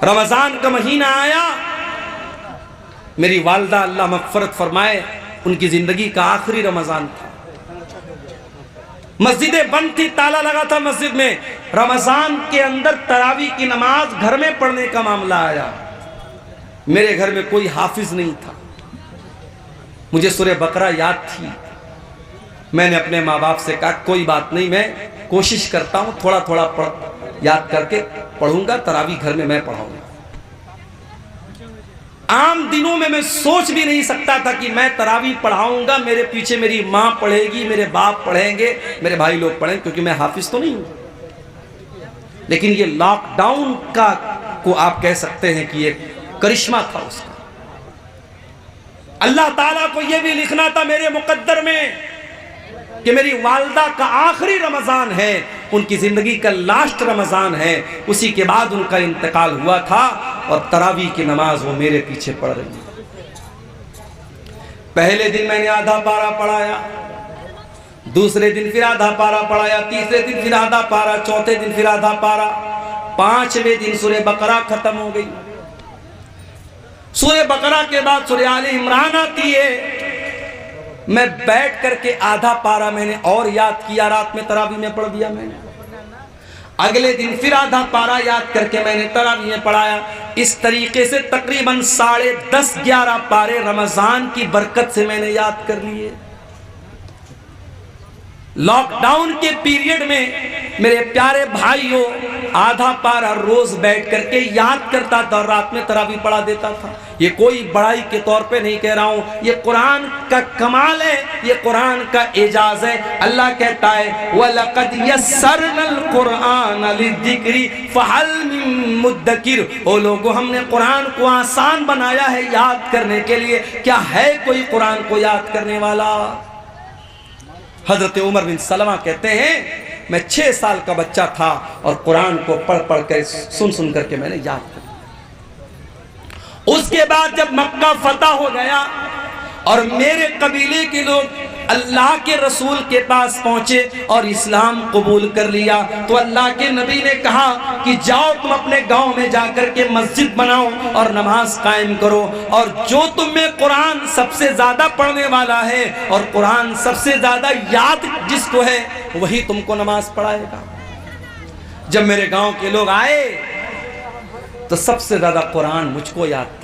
रमज़ान का महीना आया, मेरी वालदा अल्लाह मग़फ़िरत फरमाए, उनकी ज़िंदगी का आखिरी रमज़ान था। मस्जिदें बंद थी, ताला लगा था मस्जिद में। रमज़ान के अंदर तरावी की नमाज घर में पढ़ने का मामला आया। मेरे घर में कोई हाफिज नहीं था, मुझे सूरह बकरा याद थी। मैंने अपने माँ बाप से कहा कोई बात नहीं, मैं कोशिश करता हूँ, थोड़ा थोड़ा याद करके पढ़ूंगा, तरावी घर में मैं पढ़ाऊंगा। आम दिनों में मैं सोच भी नहीं सकता था कि मैं तरावी पढ़ाऊंगा, मेरे पीछे मेरी माँ पढ़ेगी, मेरे बाप पढ़ेंगे, मेरे भाई लोग पढ़ेंगे, क्योंकि मैं हाफिज तो नहीं हूं। लेकिन ये लॉकडाउन का को आप कह सकते हैं कि एक करिश्मा था उसका। अल्लाह ताला को यह भी लिखना था मेरे मुकद्दर में कि मेरी वालदा का आखिरी रमज़ान है, उनकी ज़िंदगी का लास्ट रमज़ान है। उसी के बाद उनका इंतकाल हुआ था और तरावी की नमाज वो मेरे पीछे पढ़ रही है। पहले दिन मैंने आधा पारा पढ़ाया, दूसरे दिन फिर आधा पारा पढ़ाया, तीसरे दिन फिर आधा पारा, चौथे दिन फिर आधा पारा, पांचवें दिन सूरह बकरा खत्म हो गई। सूरह बकरा के बाद सूरह आले इमरान आती है। मैं बैठ करके आधा पारा मैंने और याद किया, रात में तरावी में पढ़ दिया मैंने। अगले दिन फिर आधा पारा याद करके मैंने तरावी में पढ़ाया। इस तरीके से तकरीबन 10:30-11 पारे रमजान की बरकत से मैंने याद कर लिए। लॉकडाउन के पीरियड में मेरे प्यारे भाइयों, आधा पारा रोज बैठ करके याद करता था और रात में तरावी पढ़ा देता था। ये कोई बड़ाई के तौर पे नहीं कह रहा हूं, ये कुरान का कमाल है, ये कुरान का एजाज है। अल्लाह कहता है वलक़द यस्सरनल कुरआन लिज़्ज़िक्रि फ़हल मिन मुद्दकिर। ओ लोगों, हमने कुरान को आसान बनाया है याद करने के लिए, क्या है कोई कुरान को याद करने वाला? हजरत उमर बिन सलमा कहते हैं मैं 6 साल का बच्चा था और कुरान को पढ़ पढ़ कर सुन करके मैंने याद कर। उसके बाद जब मक्का फतह हो गया और मेरे कबीले के लोग अल्लाह के रसूल के पास पहुंचे और इस्लाम कबूल कर लिया, तो अल्लाह के नबी ने कहा कि जाओ तुम अपने गांव में जाकर के मस्जिद बनाओ और नमाज कायम करो, और जो तुम में कुरान सबसे ज्यादा पढ़ने वाला है और कुरान सबसे ज्यादा याद जिसको है वही तुमको नमाज पढ़ाएगा। जब मेरे गांव के लोग आए तो सबसे ज्यादा कुरान मुझको याद था,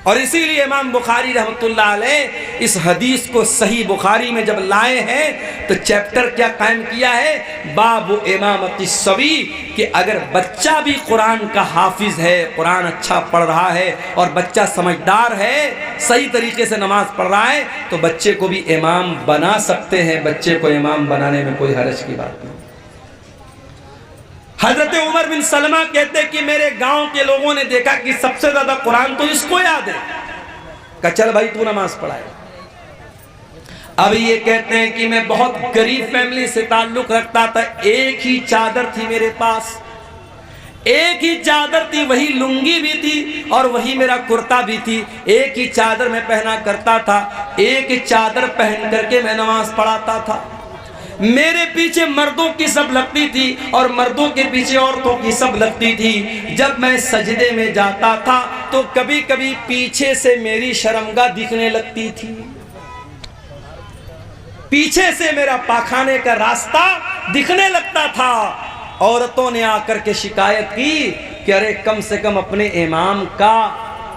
और इसीलिए इमाम बुखारी रहमतुल्लाह अलैह इस हदीस को सही बुखारी में जब लाए हैं तो चैप्टर क्या कायम किया है, बाबु इमामति सवी, कि अगर बच्चा भी कुरान का हाफिज है, कुरान अच्छा पढ़ रहा है और बच्चा समझदार है, सही तरीके से नमाज पढ़ रहा है, तो बच्चे को भी इमाम बना सकते हैं। बच्चे को इमाम बनाने में कोई हरज की बात नहीं। हजरत उमर बिन सलमा कहते कि मेरे गांव के लोगों ने देखा कि सबसे ज्यादा कुरान तो इसको याद है, कहा चल भाई तू नमाज पढ़ाए। अब ये कहते हैं कि मैं बहुत गरीब फैमिली से ताल्लुक रखता था, एक ही चादर थी मेरे पास, एक ही चादर थी, वही लुंगी भी थी और वही मेरा कुर्ता भी थी, एक ही चादर मैं पहना करता था, एक ही चादर पहन करके मैं नमाज पढ़ाता था। मेरे पीछे मर्दों की सब लगती थी और मर्दों के पीछे औरतों की सब लगती थी। जब मैं सजदे में जाता था तो कभी कभी पीछे से मेरी शर्मगाह दिखने लगती थी, पीछे से मेरा पाखाने का रास्ता दिखने लगता था। औरतों ने आकर के शिकायत की कि अरे कम से कम अपने इमाम का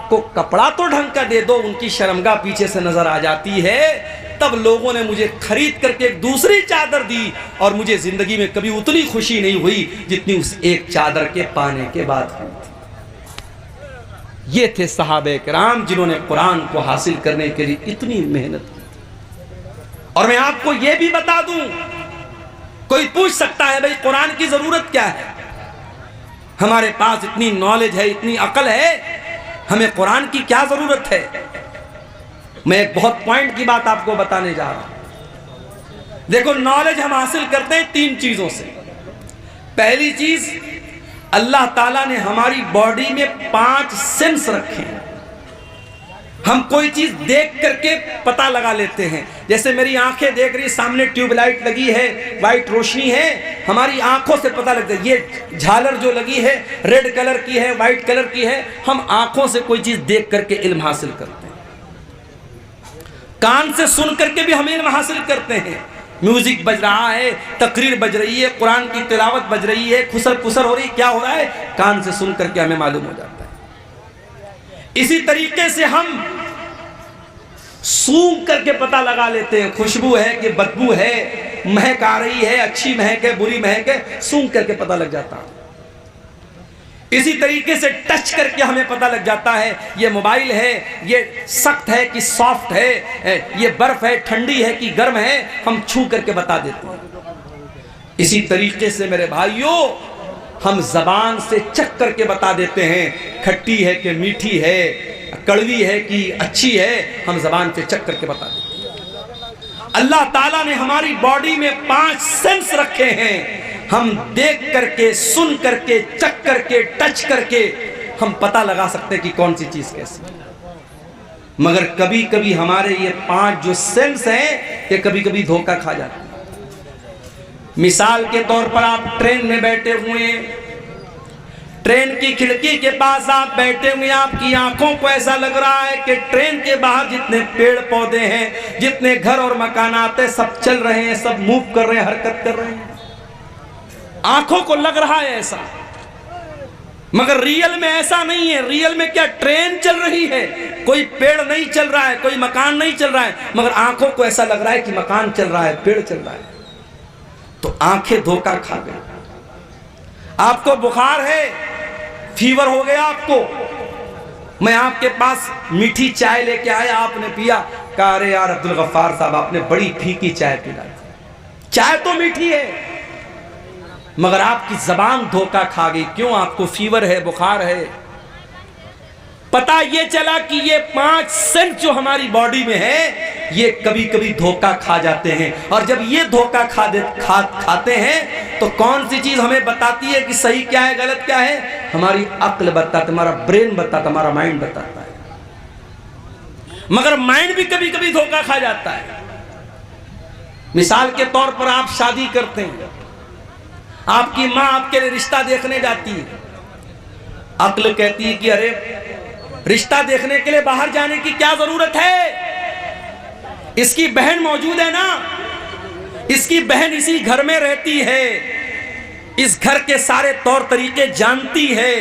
को कपड़ा तो ढंग का दे दो, उनकी शर्मगाह पीछे से नजर आ जाती है। तब लोगों ने मुझे खरीद करके एक दूसरी चादर दी और मुझे जिंदगी में कभी उतनी खुशी नहीं हुई जितनी उस एक चादर के पाने के बाद हुई थी। ये थे सहाबे किराम जिन्होंने कुरान को हासिल करने के लिए इतनी मेहनत की। और मैं आपको यह भी बता दूं, कोई पूछ सकता है भाई कुरान की जरूरत क्या है, हमारे पास इतनी नॉलेज है, इतनी अकल है, हमें कुरान की क्या जरूरत है। मैं एक बहुत पॉइंट की बात आपको बताने जा रहा हूं। देखो, नॉलेज हम हासिल करते हैं 3 चीजों से। पहली चीज, अल्लाह ताला ने हमारी बॉडी में 5 सेंस रखे हैं। हम कोई चीज देख करके पता लगा लेते हैं। जैसे मेरी आंखें देख रही, सामने ट्यूबलाइट लगी है, वाइट रोशनी है, हमारी आंखों से पता लगता है। ये झालर जो लगी है रेड कलर की है, वाइट कलर की है, हम आंखों से कोई चीज देख करके इल्म हासिल करते हैं। कान से सुन करके भी हम इल्म हासिल करते हैं। म्यूजिक बज रहा है, तकरीर बज रही है, कुरान की तिलावत बज रही है, खुसर पुसर हो रही, क्या हो रहा है, कान से सुन करके हमें मालूम हो जाता है। इसी तरीके से हम सूंघ करके पता लगा लेते हैं, खुशबू है कि बदबू है, महक आ रही है, अच्छी महक है, बुरी महक है, सूंघ करके पता लग जाता है। इसी तरीके से टच करके हमें पता लग जाता है ये मोबाइल है, ये सख्त है कि सॉफ्ट है, ये बर्फ है, ठंडी है कि गर्म है, हम छू करके बता देते हैं। इसी तरीके से मेरे भाइयों हम जबान से चख करके बता देते हैं, खट्टी है कि मीठी है, कड़वी है कि अच्छी है, हम जबान से चख करके बता देते हैं। अल्लाह ताला ने हमारी बॉडी में 5 सेंस रखे हैं। हम देख करके, सुन करके, चख करके, टच करके हम पता लगा सकते हैं कि कौन सी चीज कैसी है। मगर कभी कभी हमारे ये 5 जो सेंस हैं ये कभी कभी धोखा खा जाते हैं। मिसाल के तौर पर आप ट्रेन में बैठे हुए, ट्रेन की खिड़की के पास आप बैठे हुए, आपकी आंखों को ऐसा लग रहा है कि ट्रेन के बाहर जितने पेड़ पौधे हैं, जितने घर और मकानात हैं, सब चल रहे हैं, सब मूव कर रहे हैं, हरकत कर रहे हैं। आंखों को लग रहा है ऐसा, मगर रियल में ऐसा नहीं है। रियल में क्या, ट्रेन चल रही है, कोई पेड़ नहीं चल रहा है, कोई मकान नहीं चल रहा है, मगर आंखों को ऐसा लग रहा है कि मकान चल रहा है, पेड़ चल रहा है। तो आंखें धोखा खा गई। आपको बुखार है, फीवर हो गया आपको, मैं आपके पास मीठी चाय लेके आया, आपने पिया, कहा अरे यार अब्दुल गफ्फार साहब आपने बड़ी फीकी चाय पिला दी। चाय तो मीठी है मगर आपकी जबान धोखा खा गई। क्यों? आपको फीवर है, बुखार है। पता ये चला कि ये 5 सेंस जो हमारी बॉडी में है ये कभी कभी धोखा खा जाते हैं। और जब ये धोखा खाते हैं तो कौन सी चीज हमें बताती है कि सही क्या है, गलत क्या है? हमारी अक्ल बताता, हमारा ब्रेन बताता, हमारा माइंड बताता है। मगर माइंड भी कभी कभी धोखा खा जाता है। मिसाल के तौर पर आप शादी करते हैं, आपकी मां आपके लिए रिश्ता देखने जाती है, अक्ल कहती है कि अरे रिश्ता देखने के लिए बाहर जाने की क्या जरूरत है, इसकी बहन मौजूद है ना, इसकी बहन इसी घर में रहती है, इस घर के सारे तौर तरीके जानती है,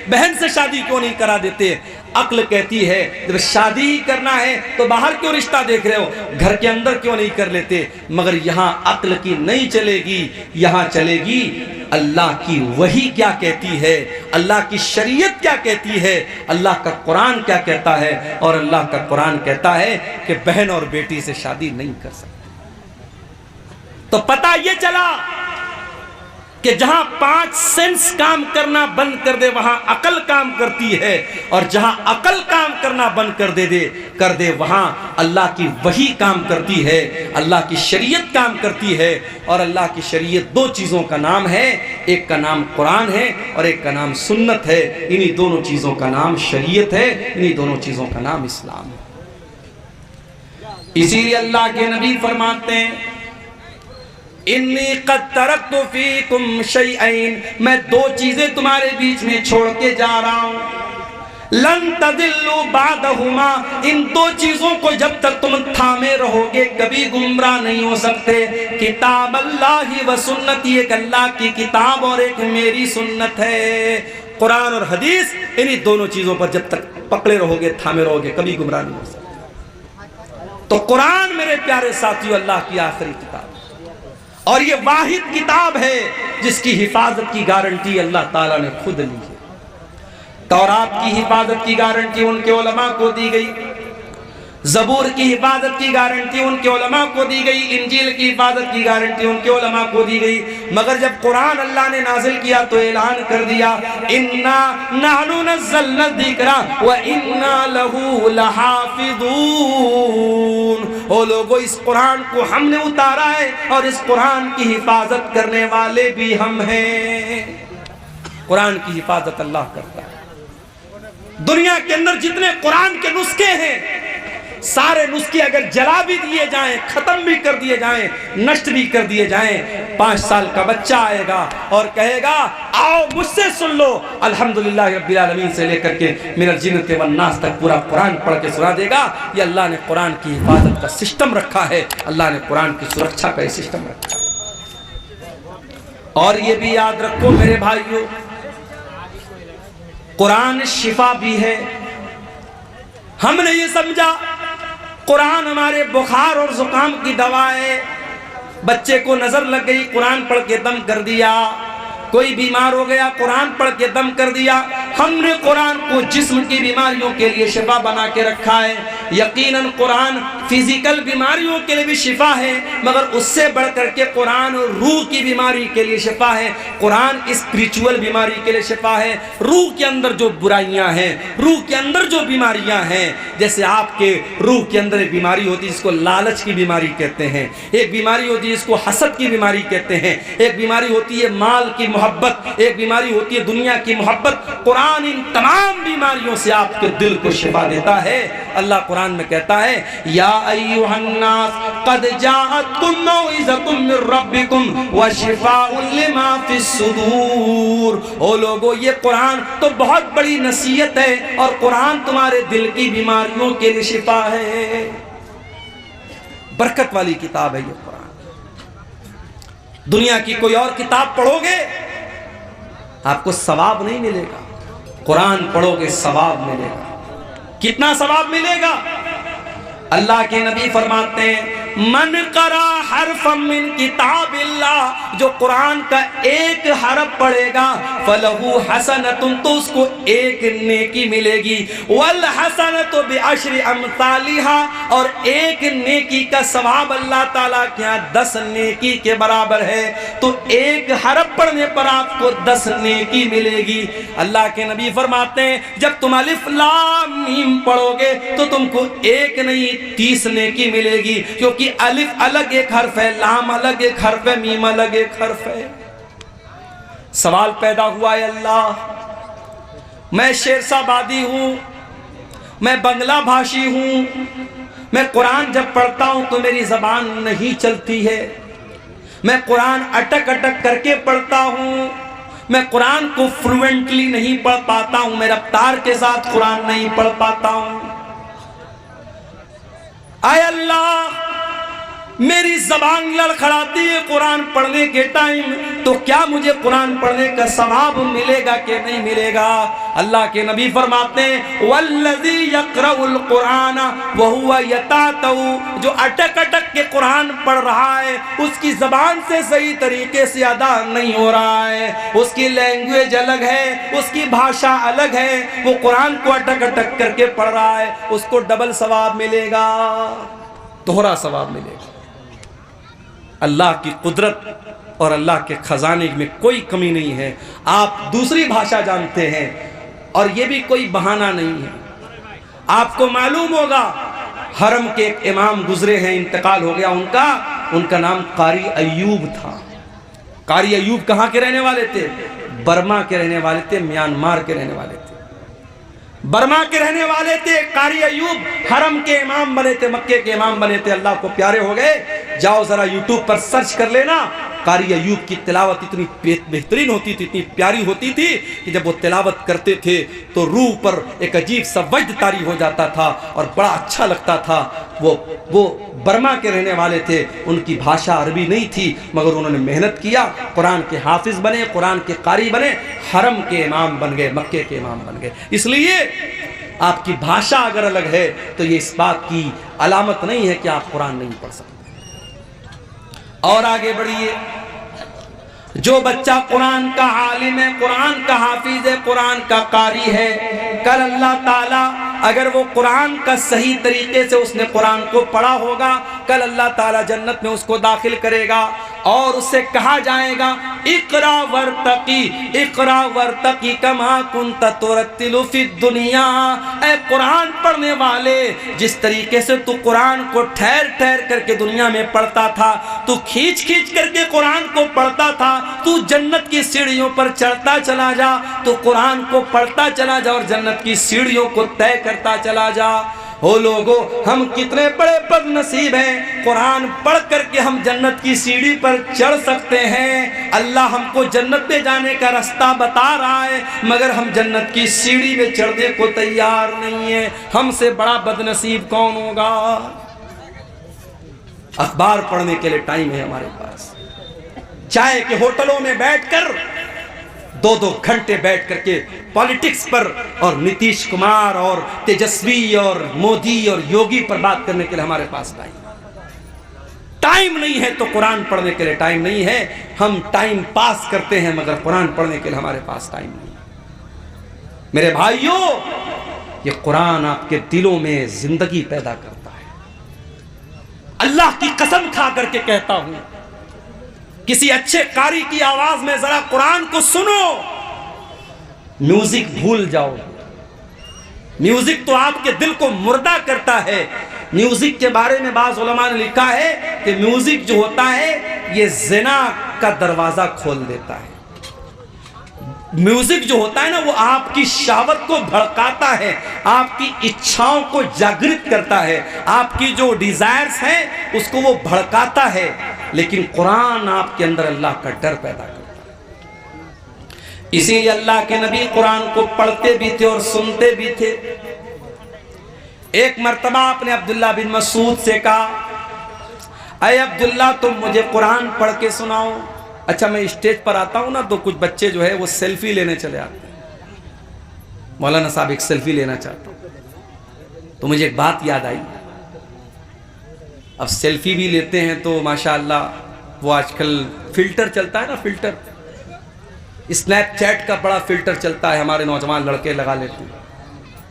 बहन से शादी क्यों नहीं करा देते? अक्ल कहती है जब शादी ही करना है तो बाहर क्यों रिश्ता देख रहे हो, घर के अंदर क्यों नहीं कर लेते? मगर यहां अक्ल की नहीं चलेगी, यहां चलेगी अल्लाह की वही क्या कहती है, अल्लाह की शरीयत क्या कहती है, अल्लाह का कुरान क्या कहता है। और अल्लाह का कुरान कहता है कि बहन और बेटी से शादी नहीं कर सकते। तो पता ये चला कि जहां 5 सेंस काम करना बंद कर दे वहां अकल काम करती है, और जहां अकल काम करना बंद कर दे वहां अल्लाह की वही काम करती है, अल्लाह की शरीयत काम करती है। और अल्लाह की शरीयत 2 चीज़ों का नाम है, एक का नाम कुरान है और एक का नाम सुन्नत है। इन्हीं दोनों चीज़ों का नाम शरीयत है, इन्हीं दोनों चीज़ों का नाम इस्लाम है। इसीलिए अल्लाह के नबी फरमाते हैं इन्नी क़द तरक्तु फ़ीकुम शैअन, मैं 2 चीजें तुम्हारे बीच में छोड़ के जा रहा हूं। लन तदिल्लु बादहुमा, इन 2 चीजों को जब तक तुम थामे रहोगे कभी गुमराह नहीं हो सकते। किताब अल्लाह व सुन्नती, एक अल्लाह की किताब और एक मेरी सुन्नत है। कुरान और हदीस, इन्हीं दोनों चीजों पर जब तक पकड़े रहोगे, थामे रहोगे, कभी गुमराह नहीं हो सकते। तो कुरान मेरे प्यारे साथियों अल्लाह की आखिरी किताब, और ये वाहिद किताब है जिसकी हिफाजत की गारंटी अल्लाह ताला ने खुद ली है। तौरात की हिफाजत की गारंटी उनके उलमा को दी गई, ज़बूर की हिफाजत की गारंटी उनके उलमा को दी गई, इंजील की हिफाजत की गारंटी उनके उलमा को दी गई। मगर जब कुरान अल्लाह ने नाजिल किया तो ऐलान कर दिया इन्ना नहनु नज़्ज़लना ज़िक्रा व इन्ना लहू लहाफ़िज़ून। ओ लोगो, इस कुरान को हमने उतारा है और इस कुरान की हिफाजत करने वाले भी हम हैं। कुरान की हिफाजत अल्लाह करता है। दुनिया के अंदर जितने कुरान के नुस्खे हैं सारे नुस्खे अगर जला भी दिए जाएं, खत्म भी कर दिए जाएं, नष्ट भी कर दिए जाएं, 5 साल का बच्चा आएगा और कहेगा आओ मुझसे सुन लो, अल्हम्दुलिल्लाह रब्बिल आलमीन से लेकर के मिनल जिन्नति वन नास तक पूरा कुरान पढ़ के सुना देगा। ये अल्लाह ने कुरान की हिफाजत का सिस्टम रखा है, अल्लाह ने कुरान की सुरक्षा का सिस्टम रखा है। और ये भी याद रखो मेरे भाइयों, कुरान शिफा भी है। हमने ये समझा कुरान हमारे बुखार और जुकाम की दवा है। बच्चे को नजर लग गई, कुरान पढ़ के दम कर दिया। कोई बीमार हो गया, कुरान पढ़ के दम कर दिया। हमने कुरान को जिस्म की बीमारियों के लिए शिफा बना के रखा है। यकीनन कुरान फिजिकल बीमारियों के लिए भी शिफा है, मगर उससे बढ़कर के कुरान रूह की बीमारी के लिए शिफा है। कुरान स्पिरिचुअल बीमारी के लिए शिफा है। रूह के अंदर जो बुराइयां हैं, रूह के अंदर जो बीमारियां हैं, जैसे आपके रूह के अंदर एक बीमारी होती है जिसको लालच की बीमारी कहते हैं, एक बीमारी होती है जिसको हसद की बीमारी कहते हैं, एक बीमारी होती है माल की मोहब्बत, एक बीमारी होती है दुनिया की मोहब्बत। कुरान इन तमाम बीमारियों से आपके दिल को शिफा देता है। अल्लाह कुरान में कहता है या अय्युहन्नास क़द जाअतकुम मौइज़तुम मिर रब्बिकुम व शिफ़ाउन लिमा फिस सुदूर। ओ लोगो, ये कुरान तो बहुत बड़ी नसीहत है और कुरान तुम्हारे दिल की बीमारियों के लिए शिफा है। बरकत वाली किताब है ये कुरान। दुनिया की कोई और किताब पढ़ोगे आपको सवाब नहीं मिलेगा, कुरान पढ़ोगे सवाब मिलेगा। कितना सवाब मिलेगा? अल्लाह के नबी फरमाते हैं मन करा हरफम मिन किताबिल्लाह, जो कुरान का एक हरफ पढ़ेगा फलहू हसनतुन, तो उसको एक नेकी मिलेगी। वल हसनतु बिअशरि अमसालिहा, और एक नेकी का सवाब अल्लाह ताला के यहाँ 10 नेकी के बराबर है। तो एक हरफ पढ़ने पर आपको 10 नेकी मिलेगी। अल्लाह के नबी फरमाते हैं जब तुम अलिफ लाम मीम पढ़ोगे तो तुमको एक नहीं 30 नेकी मिलेगी, क्योंकि अलिफ अलग एक हर्फ है, लाम अलग एक हर्फ है, मीम अलग एक हर्फ है। सवाल पैदा हुआ है अल्लाह, मैं शेरशाबादी हूं, मैं बंगला भाषी हूं, मैं कुरान जब पढ़ता हूं तो मेरी जबान नहीं चलती है, मैं कुरान अटक अटक करके पढ़ता हूं, मैं कुरान को फ्लुएंटली नहीं पढ़ पाता हूं, मैं रफ्तार के साथ कुरान नहीं पढ़ पाता हूं। आय अल्लाह, मेरी जबान लड़खड़ाती है कुरान पढ़ने के टाइम, तो क्या मुझे कुरान पढ़ने का सवाब मिलेगा कि नहीं मिलेगा? अल्लाह के नबी फरमाते हैं वल्लज़ी यक़रउल कुरान व हुवा यतातऊ, जो अटक अटक के कुरान पढ़ रहा है उसकी जबान से सही तरीके से अदा नहीं हो रहा है, उसकी लैंग्वेज अलग है, उसकी भाषा अलग है, वो कुरान को अटक अटक करके पढ़ रहा है, उसको डबल सवाब मिलेगा, दोहरा सवाब मिलेगा। अल्लाह की कुदरत और अल्लाह के खजाने में कोई कमी नहीं है। आप दूसरी भाषा जानते हैं और ये भी कोई बहाना नहीं है। आपको मालूम होगा हरम के एक इमाम गुजरे हैं, इंतकाल हो गया उनका नाम कारी अयूब था। कारी अयूब कहाँ के रहने वाले थे? बर्मा के रहने वाले थे, म्यांमार के रहने वाले थे। बर्मा के रहने वाले थे कारी अयूब, हरम के इमाम बने थे, मक्के के इमाम बने थे, अल्लाह को प्यारे हो गए। जाओ जरा यूट्यूब पर सर्च कर लेना, कारी अयूब की तिलावत इतनी बेहतरीन होती थी, इतनी प्यारी होती थी कि जब वो तिलावत करते थे तो रूह पर एक अजीब सा वजद तारी हो जाता था और बड़ा अच्छा लगता था। वो बर्मा के रहने वाले थे, उनकी भाषा अरबी नहीं थी, मगर उन्होंने मेहनत किया, कुरान के हाफिज बने, कुरान के कारी बने, हरम के इमाम बन गए, मक्के के इमाम बन गए। इसलिए आपकी भाषा अगर अलग है तो ये इस बात की अलामत नहीं है कि आप कुरान नहीं पढ़ सकते। और आगे बढ़िए, जो बच्चा कुरान का आलिम है, कुरान का हाफिज है, कुरान का कारी है, कल अल्लाह ताला अगर वो कुरान का सही तरीके से उसने कुरान को पढ़ा होगा, कल अल्लाह ताला जन्नत में उसको दाखिल करेगा और उससे कहा जाएगा इकरा वर्तकी कमा कुंत तुरत्तिलु फिद दुनिया। ऐ कुरान पढ़ने वाले, जिस तरीके से तू कुरान को ठहर ठहर करके दुनिया में पढ़ता था, तू खींच खींच करके कुरान को पढ़ता था, तू जन्नत की सीढ़ियों पर चढ़ता चला जा, तो कुरान को पढ़ता चला जा और जन्नत की सीढ़ियों को तय करता चला जा। हो लोगो, हम कितने बड़े बदनसीब हैं, कुरान पढ़ करके हम जन्नत की सीढ़ी पर चढ़ सकते हैं। अल्लाह हमको जन्नत में जाने का रास्ता बता रहा है, मगर हम जन्नत की सीढ़ी में चढ़ने को तैयार नहीं है। हमसे बड़ा बदनसीब कौन होगा? अखबार पढ़ने के लिए टाइम है हमारे पास, चाय के होटलों में बैठकर 2-2 घंटे बैठ करके पॉलिटिक्स पर और नीतीश कुमार और तेजस्वी और मोदी और योगी पर बात करने के लिए हमारे पास टाइम नहीं है। तो कुरान पढ़ने के लिए टाइम नहीं है। हम टाइम पास करते हैं, मगर कुरान पढ़ने के लिए हमारे पास टाइम नहीं है। मेरे भाइयों, ये कुरान आपके दिलों में जिंदगी पैदा करता है। अल्लाह की कसम खा करके कहता हूं, किसी अच्छे कारी की आवाज में जरा कुरान को सुनो, म्यूजिक भूल जाओ। म्यूजिक तो आपके दिल को मुर्दा करता है। म्यूजिक के बारे में बाज़ उलमा ने लिखा है कि म्यूजिक जो होता है ये ज़िना का दरवाजा खोल देता है। म्यूजिक जो होता है ना, वो आपकी शहवत को भड़काता है, आपकी इच्छाओं को जागृत करता है, आपकी जो डिजायर्स हैं उसको वो भड़काता है। लेकिन कुरान आपके अंदर अल्लाह का डर पैदा करता है। इसीलिए अल्लाह के नबी कुरान को पढ़ते भी थे और सुनते भी थे। एक मर्तबा आपने अब्दुल्ला बिन मसूद से कहा, अय अब्दुल्ला, तुम मुझे कुरान पढ़ के सुनाओ। अच्छा, मैं स्टेज पर आता हूं ना, तो कुछ बच्चे जो है वो सेल्फी लेने चले आते हैं। मौलाना साहब एक सेल्फी लेना चाहता हूं। तो मुझे एक बात याद आई, अब सेल्फी भी लेते हैं तो माशाअल्लाह वो आजकल फिल्टर चलता है ना, फिल्टर, स्नैपचैट का बड़ा फिल्टर चलता है, हमारे नौजवान लड़के लगा लेते हैं।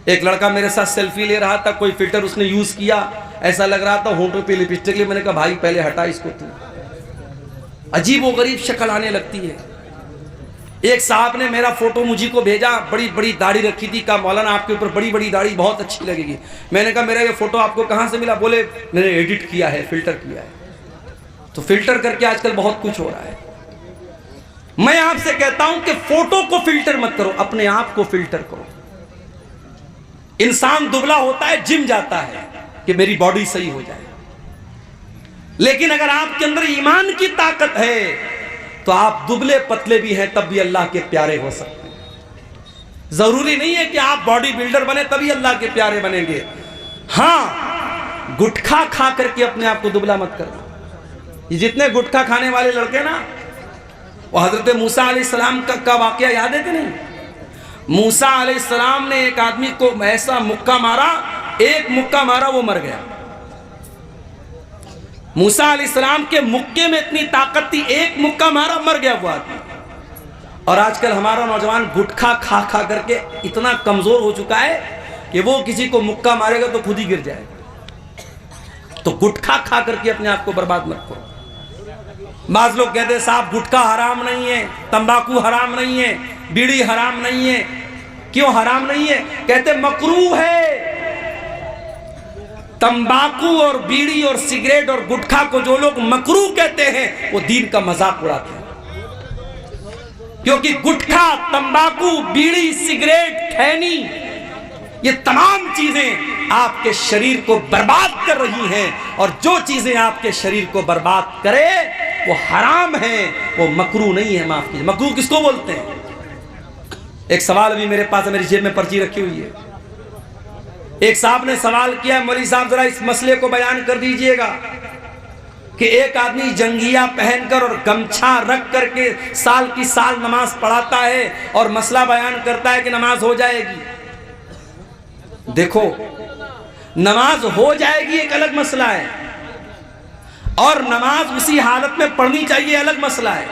एक लड़का मेरे साथ सेल्फी ले रहा था, कोई फिल्टर उसने यूज किया, ऐसा लग रहा था होंठों पे लिपस्टिक ले। मैंने कहा भाई पहले हटा इसको, तू अजीब व गरीब शक्ल आने लगती है। एक साहब ने मेरा फोटो मुझी को भेजा, बड़ी बड़ी दाढ़ी रखी थी, कहा मौलाना आपके ऊपर बड़ी बड़ी दाढ़ी बहुत अच्छी लगेगी। मैंने कहा मेरा ये फोटो आपको कहाँ से मिला? बोले मैंने एडिट किया है, फिल्टर किया है। तो फिल्टर करके आजकल बहुत कुछ हो रहा है। मैं आपसे कहता हूं कि फोटो को फिल्टर मत करो, अपने आप को फिल्टर करो। इंसान दुबला होता है, जिम जाता है कि मेरी बॉडी सही हो जाए, लेकिन अगर आपके अंदर ईमान की ताकत है तो आप दुबले पतले भी हैं तब भी अल्लाह के प्यारे हो सकते हैं। जरूरी नहीं है कि आप बॉडी बिल्डर बने तभी अल्लाह के प्यारे बनेंगे। हाँ, गुटखा खा करके अपने आप को दुबला मत करना। ये जितने गुटखा खाने वाले लड़के ना, वो हजरत मूसा अलैहिस्सलाम का वाकया याद है कि नहीं? मूसा अलैहिस्सलाम ने एक आदमी को ऐसा मुक्का मारा, एक मुक्का मारा वो मर गया। मूसा अलैहिस्सलाम के मुक्के में इतनी ताकत थी, एक मुक्का मारा मर गया वो आदमी। और आजकल हमारा नौजवान गुटखा खा खा करके इतना कमजोर हो चुका है कि वो किसी को मुक्का मारेगा तो खुद ही गिर जाएगा। तो गुटखा खा करके अपने आप को बर्बाद मत करो। बाज लोग कहते हैं साहब गुटखा हराम नहीं है, तंबाकू हराम नहीं है, बीड़ी हराम नहीं है। क्यों हराम नहीं है? कहते मकरूह है। तंबाकू और बीड़ी और सिगरेट और गुटखा को जो लोग मकरूह कहते हैं वो दीन का मजाक उड़ाते हैं। क्योंकि गुटखा, तंबाकू, बीड़ी, सिगरेट, खैनी, ये तमाम चीजें आपके शरीर को बर्बाद कर रही हैं, और जो चीजें आपके शरीर को बर्बाद करे वो हराम है, वो मकरूह नहीं है। माफ कीजिए, मकरूह किसको बोलते हैं? एक सवाल अभी मेरे पास है, मेरी जेब में पर्ची रखी हुई है। एक साहब ने सवाल किया, मौलवी साहब जरा इस मसले को बयान कर दीजिएगा कि एक आदमी जंगिया पहनकर और गमछा रख करके साल की साल नमाज पढ़ाता है और मसला बयान करता है कि नमाज हो जाएगी। देखो, नमाज हो जाएगी एक अलग मसला है, और नमाज उसी हालत में पढ़नी चाहिए अलग मसला है।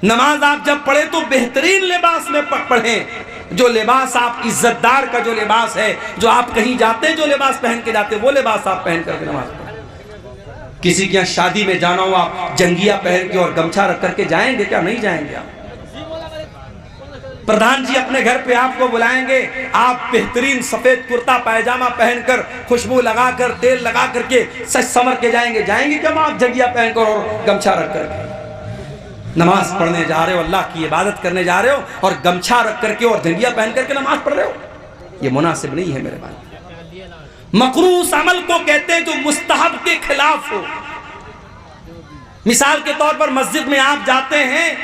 नमाज आप जब पढ़े तो बेहतरीन लिबास में पढ़ें, जो लिबास आप इज्जतदार का जो लिबास है, जो आप कहीं जाते हैं जो लिबास पहन के जाते हैं वो लिबास आप पहन करके नमाज पढ़ें। किसी के यहाँ शादी में जाना हो, आप जंगिया पहन के और गमछा रख करके जाएंगे क्या? नहीं जाएंगे आप। प्रधान जी अपने घर पे आपको बुलाएंगे, आप बेहतरीन सफेद कुर्ता पायजामा पहनकर, खुशबू लगाकर, तेल लगा करके सच संवर के जाएंगे? जाएंगे क्या आप जंगिया पहनकर और गमछा रख करके? नमाज पढ़ने जा रहे हो, अल्लाह की इबादत करने जा रहे हो, और गमछा रख करके और जंगिया पहन करके नमाज पढ़ रहे हो, ये मुनासिब नहीं है मेरे भाई। मकरूह उस अमल को कहते हैं जो मुस्तहब के खिलाफ हो। मिसाल के तौर पर मस्जिद में आप जाते हैं,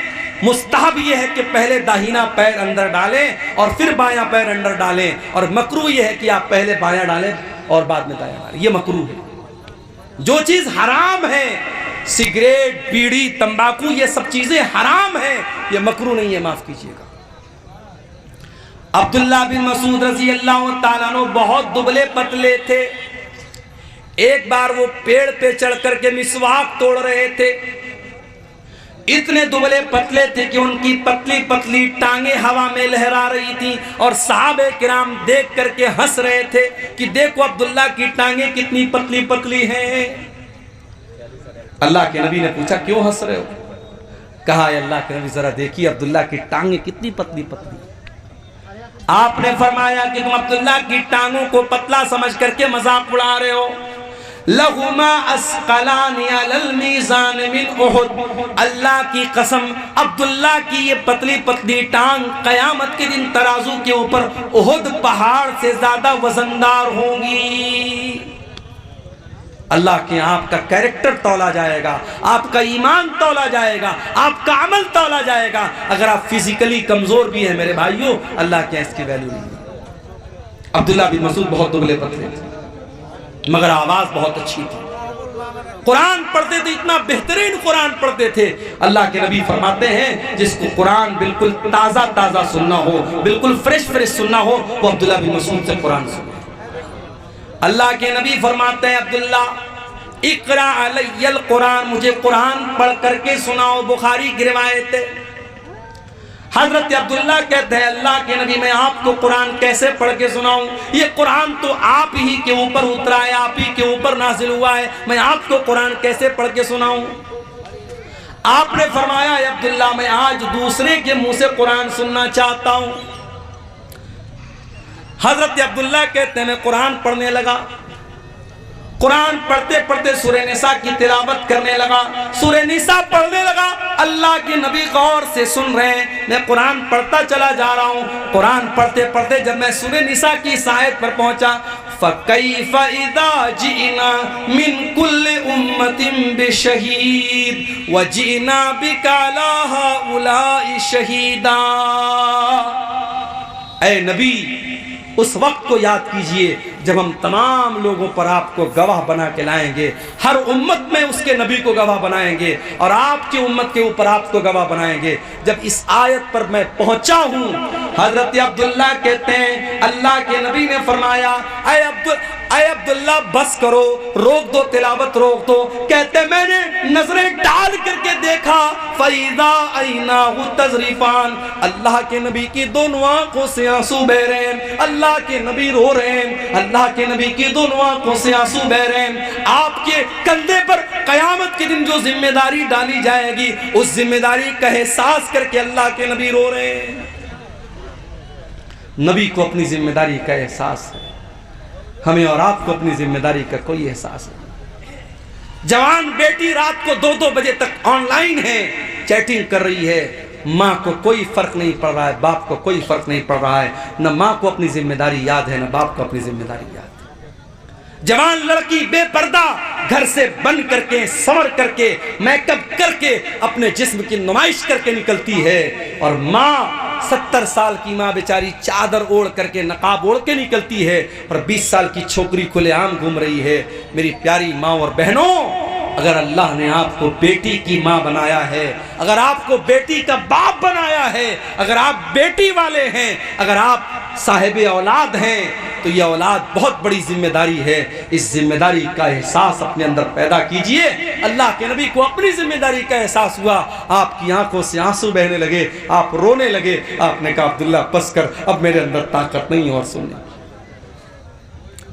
मुस्तहब यह है कि पहले दाहिना पैर अंदर डालें और फिर बायां पैर अंदर डालें, और मकरूह यह है कि आप पहले बायां डालें और बाद में दायां डालें। यह मकरूह है। जो चीज हराम है, सिगरेट, बीड़ी, तंबाकू, ये सब चीजें हराम है, ये मकरूह नहीं है, माफ कीजिएगा। अब्दुल्ला बिन मसूद रजी अल्लाह ताला अन्हु बहुत दुबले पतले थे। एक बार वो पेड़ पे चढ़ करके मिसवाक तोड़ रहे थे। इतने दुबले पतले थे कि उनकी पतली पतली टांगे हवा में लहरा रही थी, और सहाबे किराम देख करके हंस रहे थे कि देखो अब्दुल्ला की टांगे कितनी पतली पतली हैं। अल्लाह के नबी ने पूछा क्यों हंस रहे हो? कहा अल्लाह के नबी जरा देखिए अब्दुल्ला की टांगे कितनी पतली पतली। आपने फरमाया कि तुम अब्दुल्ला की टांगों को पतला समझ करके मजाक उड़ा रहे हो। लहुमा अस्कलानी अलल मीज़ान मिन उहुद, अल्लाह की कसम अब्दुल्ला की ये पतली पतली टांग कयामत के दिन तराजू के ऊपर उहुद पहाड़ से ज्यादा वजनदार होंगी। अल्लाह के आपका कैरेक्टर तौला जाएगा, आपका ईमान तौला जाएगा, आपका अमल तौला जाएगा। अगर आप फिजिकली कमजोर भी हैं मेरे भाइयों, अल्लाह के इसकी वैल्यू नहीं है। अब्दुल्ला बिन मसूद बहुत दुबले पतले थे, मगर आवाज बहुत अच्छी थी। कुरान पढ़ते थे, इतना बेहतरीन कुरान पढ़ते थे। अल्लाह के नबी फरमाते हैं जिसको कुरान बिल्कुल ताजा ताजा सुनना हो, बिल्कुल फ्रेश फ्रेश सुनना हो, वो अब्दुल्ला बिन मसूद से कुरान सुने। अल्लाह के नबी फरमाते हैं अब्दुल्ला इकरा अलैयल कुरान, मुझे कुरान पढ़ करके सुनाओ। बुखारी की रिवायत है। हजरत अब्दुल्ला कहते हैं अल्लाह के नबी मैं आपको कुरान कैसे पढ़ के सुनाऊं? ये कुरान तो आप ही के ऊपर उतरा है, आप ही के ऊपर नाजिल हुआ है, मैं आपको कुरान कैसे पढ़ के सुनाऊं? आपने फरमाया अब्दुल्ला मैं आज दूसरे के मुंह से कुरान सुनना चाहता हूं। हजरत अब्दुल्ला कहते हैं मैं कुरान पढ़ने लगा। कुरान पढ़ते पढ़ते सूरह निसा की तिलावत करने लगा, सूरह निसा पढ़ने लगा। अल्लाह के नबी गौर से सुन रहे हैं, मैं कुरान पढ़ता चला जा रहा हूँ। कुरान पढ़ते पढ़ते जब मैं सूरह निसा की इस आयत पर पहुंचा, फ़कैफ़ इज़ा जिना मिन कुल्लि उम्मतिन बिशहीद व जिना बिका अला हाउलाई शहीदा। ऐ नबी उस वक्त को याद कीजिए जब हम तमाम लोगों पर आपको गवाह बना के लाएंगे। हर उम्मत में उसके नबी को गवाह बनाएंगे और आपकी उम्मत के ऊपर आपको गवाह बनाएंगे। जब इस आयत पर मैं पहुंचा हूं, हजरत अब्दुल्ला कहते हैं अल्लाह के नबी ने फरमाया ऐ अब्दुल्ला बस करो, रोक दो, तिलावत रोक दो। कहते मैंने नजरें डाल करके देखा, फैज़ा ऐनाहु तज़रीफान, अल्लाह के नबी की दोनों आंखों से आंसू बह रहे हैं। अल्लाह के नबी रो रहे हैं, अल्लाह के नबी की दोनों आंखों से आंसू बह रहे हैं। आपके कंधे पर कयामत के दिन जो जिम्मेदारी डाली जाएगी, उस जिम्मेदारी का एहसास करके अल्लाह के नबी रो रहे हैं। नबी को अपनी जिम्मेदारी का एहसास है, हमें और आपको अपनी जिम्मेदारी का कोई एहसास नहीं। जवान बेटी रात को 2-2 बजे तक ऑनलाइन है, चैटिंग कर रही है। माँ को कोई फर्क नहीं पड़ रहा है, बाप को कोई फर्क नहीं पड़ रहा है। न माँ को अपनी जिम्मेदारी याद है, न बाप को अपनी जिम्मेदारी याद है। जवान लड़की बेपर्दा घर से बन करके, संवर करके, मेकअप करके, अपने जिस्म की नुमाइश करके निकलती है, और माँ 70 साल की माँ बेचारी चादर ओढ़ करके, नकाब ओढ़ के निकलती है, और 20 साल की छोकरी खुलेआम घूम रही है। मेरी प्यारी माँ और बहनों, अगर अल्लाह ने आपको बेटी की माँ बनाया है, अगर आपको बेटी का बाप बनाया है, अगर आप बेटी वाले हैं, अगर आप साहिब औलाद हैं, तो यह औलाद बहुत बड़ी जिम्मेदारी है। इस जिम्मेदारी का एहसास अपने अंदर पैदा कीजिए। अल्लाह के नबी को अपनी जिम्मेदारी का एहसास हुआ, आपकी आंखों से आंसू बहने लगे, आप रोने लगे। आपने कहा अब्दुल्ला बस कर, अब मेरे अंदर ताकत नहीं और सुनने।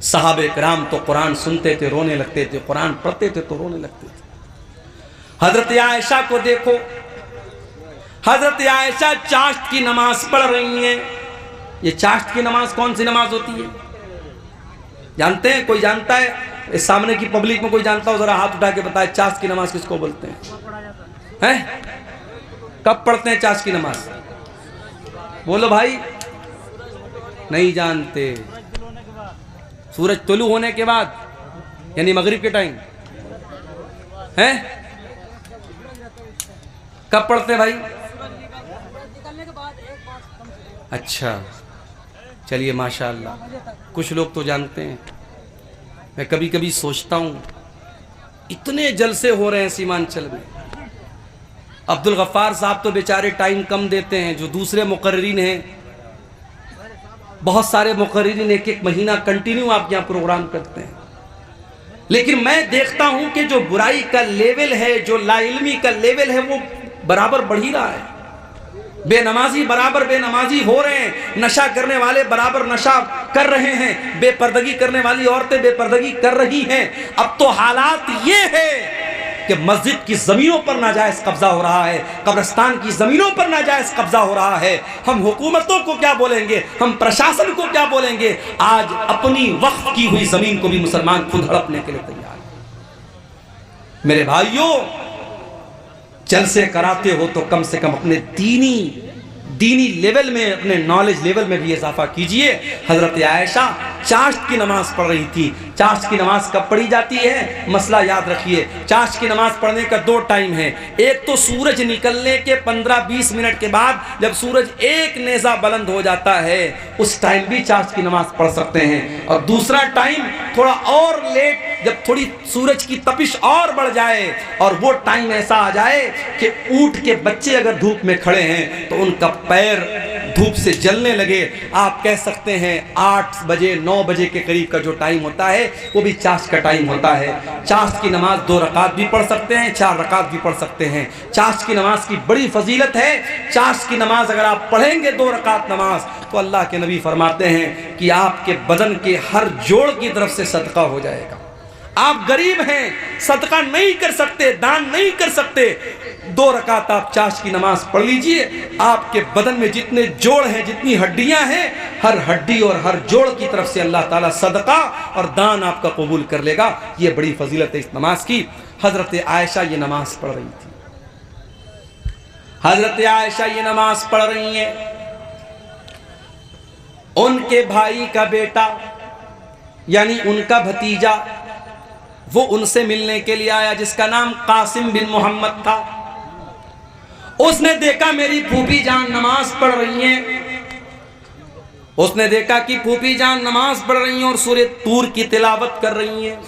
सहाबे किराम तो कुरान सुनते थे रोने लगते थे, कुरान पढ़ते थे तो रोने लगते थे। हजरत आयशा को देखो, हजरत आयशा चाश्त की नमाज पढ़ रही हैं। ये चाश्त की नमाज कौन सी नमाज होती है जानते हैं? कोई जानता है? इस सामने की पब्लिक में कोई जानता हो जरा हाथ उठा के बताए, चाश्त की नमाज किसको बोलते हैं? कब पढ़ते हैं चाश्त की नमाज? बोलो भाई, नहीं जानते। सूरज तुलू होने के बाद, यानी मगरिब के टाइम है। कब पढ़ते भाई? अच्छा, चलिए माशाअल्लाह, कुछ लोग तो जानते हैं। मैं कभी कभी सोचता हूँ इतने जलसे हो रहे हैं सीमांचल में, अब्दुल गफ्फार साहब तो बेचारे टाइम कम देते हैं, जो दूसरे मुकर्रिरीन हैं, बहुत सारे मुकर्रिरीन एक एक महीना कंटिन्यू आपके यहाँ प्रोग्राम करते हैं। लेकिन मैं देखता हूं कि जो बुराई का लेवल है, जो लाइल्मी का लेवल है, वो बराबर बढ़ ही रहा है। बेनमाजी बराबर बेनमाजी हो रहे हैं, नशा करने वाले बराबर नशा कर रहे हैं, बेपर्दगी करने वाली औरतें बेपर्दगी कर रही हैं। अब तो हालात ये है कि मस्जिद की जमीनों पर नाजायज कब्जा हो रहा है, कब्रिस्तान की जमीनों पर नाजायज कब्जा हो रहा है। हम हुकूमतों को क्या बोलेंगे, हम प्रशासन को क्या बोलेंगे? आज अपनी वक्फ की हुई जमीन को भी मुसलमान खुद हड़पने के लिए तैयार है। मेरे भाइयों, जलसे कराते हो तो कम से कम अपने दीनी लेवल में, अपने नॉलेज लेवल में भी इजाफा कीजिए। हजरत आयशा चाश्त की नमाज पढ़ रही थी। चाश्त की नमाज कब पढ़ी जाती है? मसला याद रखिए, चाश्त की नमाज पढ़ने का 2 टाइम है। एक तो सूरज निकलने के 15-20 मिनट के बाद, जब सूरज एक नेज़ा बुलंद हो जाता है, उस टाइम भी चाश्त की नमाज पढ़ सकते हैं। और दूसरा टाइम थोड़ा और लेट, जब थोड़ी सूरज की तपिश और बढ़ जाए और वो टाइम ऐसा आ जाए कि ऊंट के बच्चे अगर धूप में खड़े हैं तो उनका पैर धूप से जलने लगे, आप कह सकते हैं 8 बजे 9 बजे के करीब का जो टाइम होता है वो भी चाश्त का टाइम होता है। चाश्त की नमाज 2 रकात भी पढ़ सकते हैं, 4 रकात भी पढ़ सकते हैं। चाश्त की नमाज की बड़ी फजीलत है। चाश्त की नमाज अगर आप पढ़ेंगे 2 रकात नमाज, तो अल्लाह के नबी फरमाते हैं कि आपके बदन के हर जोड़ की तरफ से सदका हो जाएगा। आप गरीब हैं, सदका नहीं कर सकते, दान नहीं कर सकते, 2 रकात आप चाश्त की नमाज पढ़ लीजिए। आपके बदन में जितने जोड़ हैं, जितनी हड्डियां हैं, हर हड्डी और हर जोड़ की तरफ से अल्लाह ताला सदका और दान आपका कबूल कर लेगा। ये बड़ी फजीलत है इस नमाज की। हजरत आयशा ये नमाज पढ़ रही थी। हजरत आयशा ये नमाज पढ़ रही हैं, उनके भाई का बेटा यानी उनका भतीजा वो उनसे मिलने के लिए आया, जिसका नाम कासिम बिन मोहम्मद था। उसने देखा मेरी फूफी जान नमाज पढ़ रही हैं। उसने देखा कि फूफी जान नमाज पढ़ रही हैं और सूरह तूर की तिलावत कर रही हैं।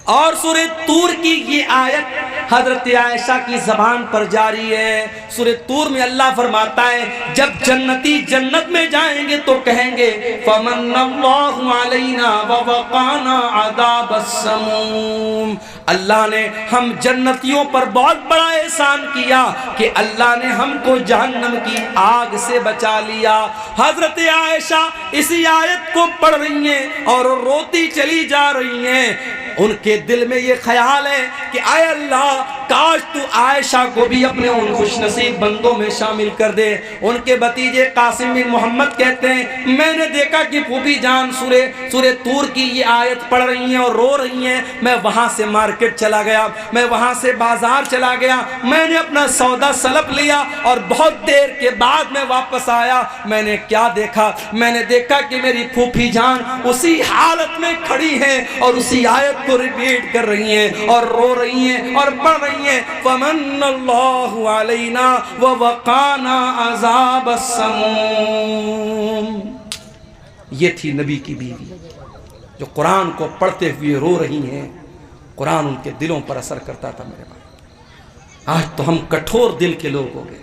और सूरह तूर की ये आयत हजरत आयशा की जबान पर जारी है। सूरह तूर में अल्लाह फरमाता है, जब जन्नती जन्नत में जाएंगे तो कहेंगे फमन्नल्लाहु अलैना व वक़ाना अज़ाबस्समूम। अल्लाह ने हम जन्नतियों पर बहुत बड़ा एहसान किया कि अल्लाह ने हमको जहन्नम की आग से बचा लिया। हजरत आयशा इसी आयत को पढ़ रही हैं और रोती चली जा रही हैं। उनके दिल में ये ख्याल है कि आय अल्लाह, काश तू आयशा को भी अपने उन खुशनसीब बंदों में शामिल कर दे। उनके भतीजे कासिम बिन मोहम्मद कहते हैं, मैंने देखा कि फूफी जान सूरह तूर की ये आयत पढ़ रही हैं और रो रही हैं। मैं वहां से मार्केट चला गया, मैं वहां से बाजार चला गया, मैंने अपना सौदा सलप लिया और बहुत देर के बाद मैं वापस आया। मैंने क्या देखा? मैंने देखा कि मेरी फूफी जान उसी हालत में खड़ी है और उसी आयत को रिपीट कर रही हैं और रो रही हैं और पढ़ रही हैं, फमन्नल्लाहु अलैना व वक़ाना अज़ाबस्समूम। ये थी नबी की बीवी जो कुरान को पढ़ते हुए रो रही हैं। कुरान उनके दिलों पर असर करता था। मेरे भाई, आज तो हम कठोर दिल के लोग हो गए।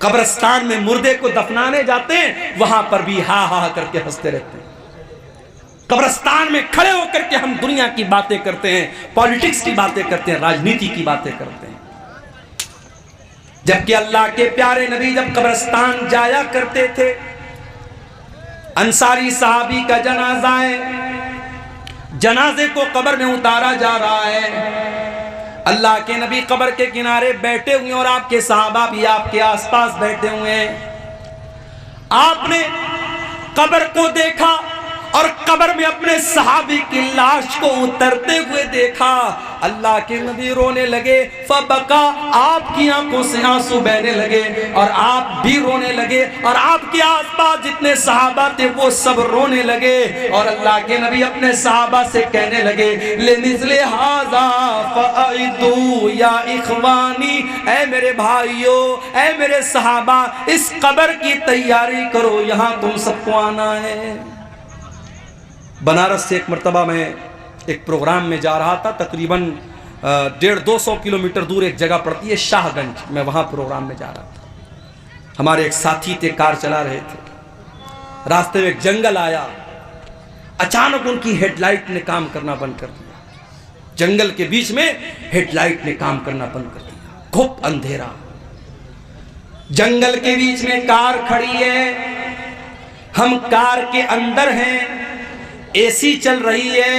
कब्रिस्तान में मुर्दे को दफनाने जाते हैं, वहां पर भी हा हा करके हंसते रहते हैं। कब्रिस्तान में खड़े होकर के हम दुनिया की बातें करते हैं, पॉलिटिक्स की बातें करते हैं, राजनीति की बातें करते हैं। जबकि अल्लाह के प्यारे नबी जब कब्रिस्तान जाया करते थे, अंसारी सहाबी का जनाजा है, जनाजे को कब्र में उतारा जा रहा है। अल्लाह के नबी कब्र के किनारे बैठे हुए और आपके सहाबा भी आपके आसपास बैठे हुए हैं। आपने कब्र को देखा और कब्र में अपने सहाबी की लाश को उतरते हुए देखा। अल्लाह के नबी रोने लगे। फबका, आपकी आंखों से आंसू बहने लगे और आप भी रोने लगे और आपके आसपास जितने सहाबा थे वो सब रोने लगे। और अल्लाह के नबी अपने सहाबा से कहने लगे, ले मिसले हाजा फअइदू या इखवानी, ऐ मेरे भाइयों, ऐ मेरे सहाबा, इस कब्र की तैयारी करो, यहाँ तुम सबको आना है। बनारस से एक मरतबा मैं एक प्रोग्राम में जा रहा था। तकरीबन 150-200 किलोमीटर दूर एक जगह पड़ती है शाहगंज, मैं वहाँ प्रोग्राम में जा रहा था। हमारे एक साथी थे, कार चला रहे थे। रास्ते में एक जंगल आया। अचानक उनकी हेडलाइट ने काम करना बंद कर दिया। जंगल के बीच में हेडलाइट ने काम करना बंद कर दिया। खूब अंधेरा, जंगल के बीच में कार खड़ी है, हम कार के अंदर हैं, एसी चल रही है,